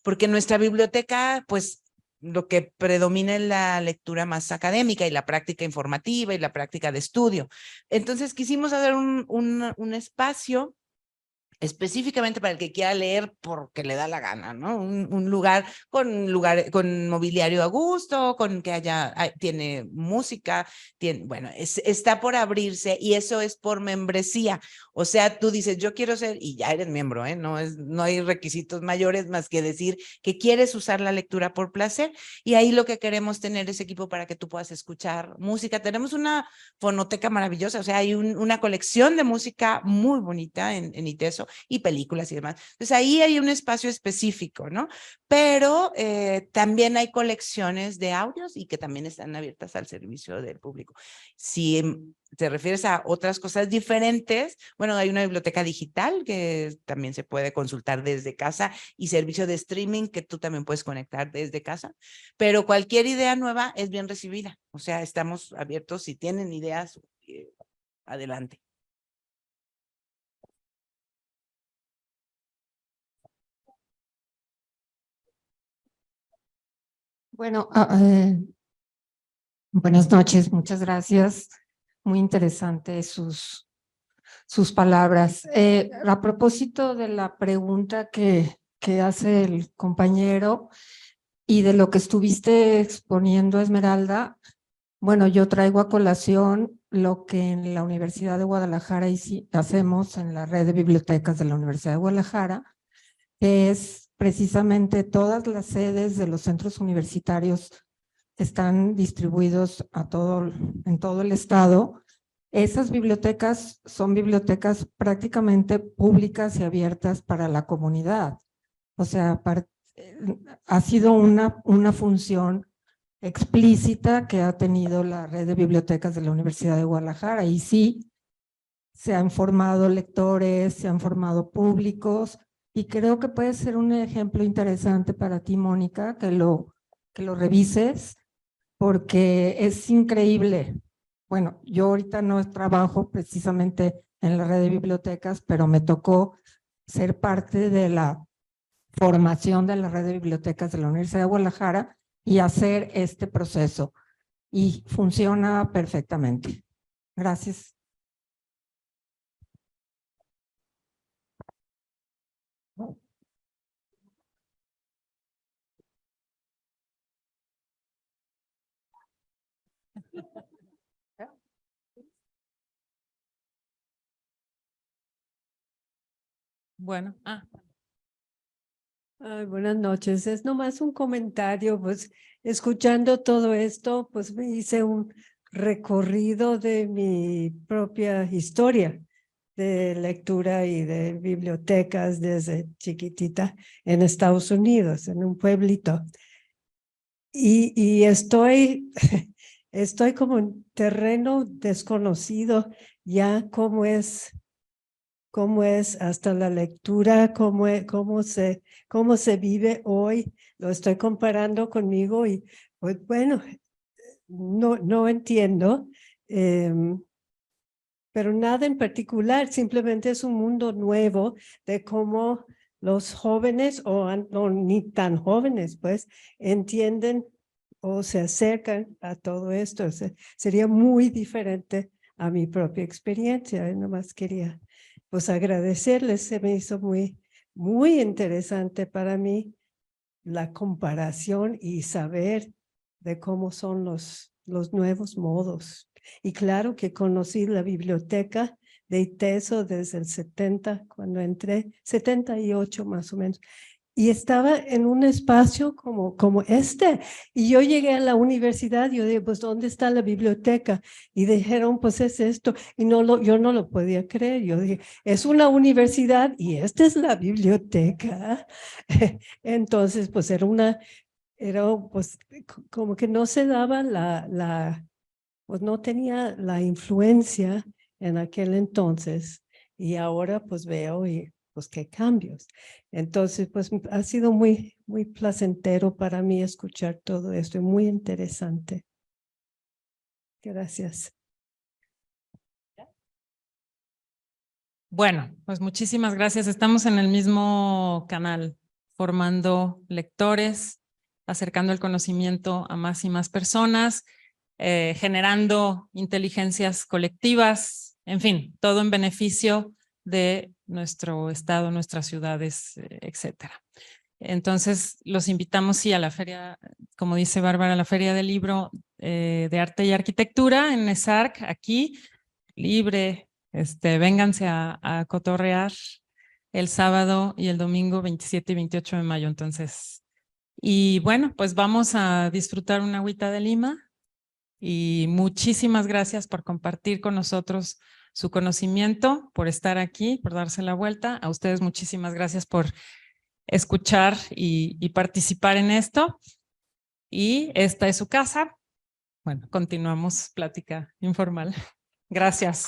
porque en nuestra biblioteca, pues, lo que predomina es la lectura más académica y la práctica informativa y la práctica de estudio. Entonces quisimos hacer un espacio específicamente para el que quiera leer porque le da la gana, ¿no? Un lugar con mobiliario a gusto, con que tiene música, bueno, está por abrirse y eso es por membresía. O sea, tú dices, yo quiero ser, y ya eres miembro, ¿eh? No hay requisitos mayores más que decir que quieres usar la lectura por placer y ahí lo que queremos tener es equipo para que tú puedas escuchar música. Tenemos una fonoteca maravillosa, o sea, hay una colección de música muy bonita en ITESO y películas y demás. Entonces ahí hay un espacio específico, ¿no? Pero también hay colecciones de audios y que también están abiertas al servicio del público. Si te refieres a otras cosas diferentes, bueno, hay una biblioteca digital que también se puede consultar desde casa y servicio de streaming que tú también puedes conectar desde casa, pero cualquier idea nueva es bien recibida. O sea, estamos abiertos, si tienen ideas, adelante. Bueno, buenas noches, muchas gracias. Muy interesante sus palabras. A propósito de la pregunta que hace el compañero y de lo que estuviste exponiendo, Esmeralda, bueno, yo traigo a colación lo que en la Universidad de Guadalajara hacemos en la red de bibliotecas de la Universidad de Guadalajara, que es precisamente todas las sedes de los centros universitarios están distribuidos en todo el estado. Esas bibliotecas son bibliotecas prácticamente públicas y abiertas para la comunidad. O sea, ha sido una función explícita que ha tenido la red de bibliotecas de la Universidad de Guadalajara y sí, se han formado lectores, se han formado públicos y creo que puede ser un ejemplo interesante para ti, Mónica, que lo revises porque es increíble. Bueno, yo ahorita no trabajo precisamente en la red de bibliotecas, pero me tocó ser parte de la formación de la red de bibliotecas de la Universidad de Guadalajara y hacer este proceso. Y funciona perfectamente. Gracias. Bueno, Ay, buenas noches. Es nomás un comentario, pues escuchando todo esto, pues me hice un recorrido de mi propia historia de lectura y de bibliotecas desde chiquitita en Estados Unidos, en un pueblito. Y estoy como en terreno desconocido ya cómo es hasta la lectura, cómo se vive hoy. Lo estoy comparando conmigo y pues bueno, no entiendo, pero nada en particular, simplemente es un mundo nuevo de cómo los jóvenes no, ni tan jóvenes, pues, entienden o se acercan a todo esto. O sea, sería muy diferente a mi propia experiencia. Y nomás quería, pues, agradecerles. Se me hizo muy, muy interesante para mí la comparación y saber de cómo son los nuevos modos. Y claro que conocí la biblioteca de ITESO desde el 70, cuando entré, 78 más o menos. Y estaba en un espacio como este. Y yo llegué a la universidad, yo dije, pues, ¿dónde está la biblioteca? Y dijeron, pues es esto. Y yo no lo podía creer. Yo dije, es una universidad y esta es la biblioteca. Entonces, pues era pues como que no se daba pues no tenía la influencia en aquel entonces. Y ahora pues veo y pues qué cambios. Entonces, pues ha sido muy, muy placentero para mí escuchar todo esto y muy interesante. Gracias. Bueno, pues muchísimas gracias. Estamos en el mismo canal, formando lectores, acercando el conocimiento a más y más personas, generando inteligencias colectivas, en fin, todo en beneficio de nuestro estado, nuestras ciudades, etcétera. Entonces, los invitamos, sí, a la feria, como dice Bárbara, a la Feria del Libro de Arte y Arquitectura en ESARC, aquí, libre. Vénganse a cotorrear el sábado y el domingo 27 y 28 de mayo. Entonces, y bueno, pues vamos a disfrutar una agüita de Lima y muchísimas gracias por compartir con nosotros su conocimiento, por estar aquí, por darse la vuelta. A ustedes muchísimas gracias por escuchar y participar en esto. Y esta es su casa. Bueno, continuamos plática informal. Gracias.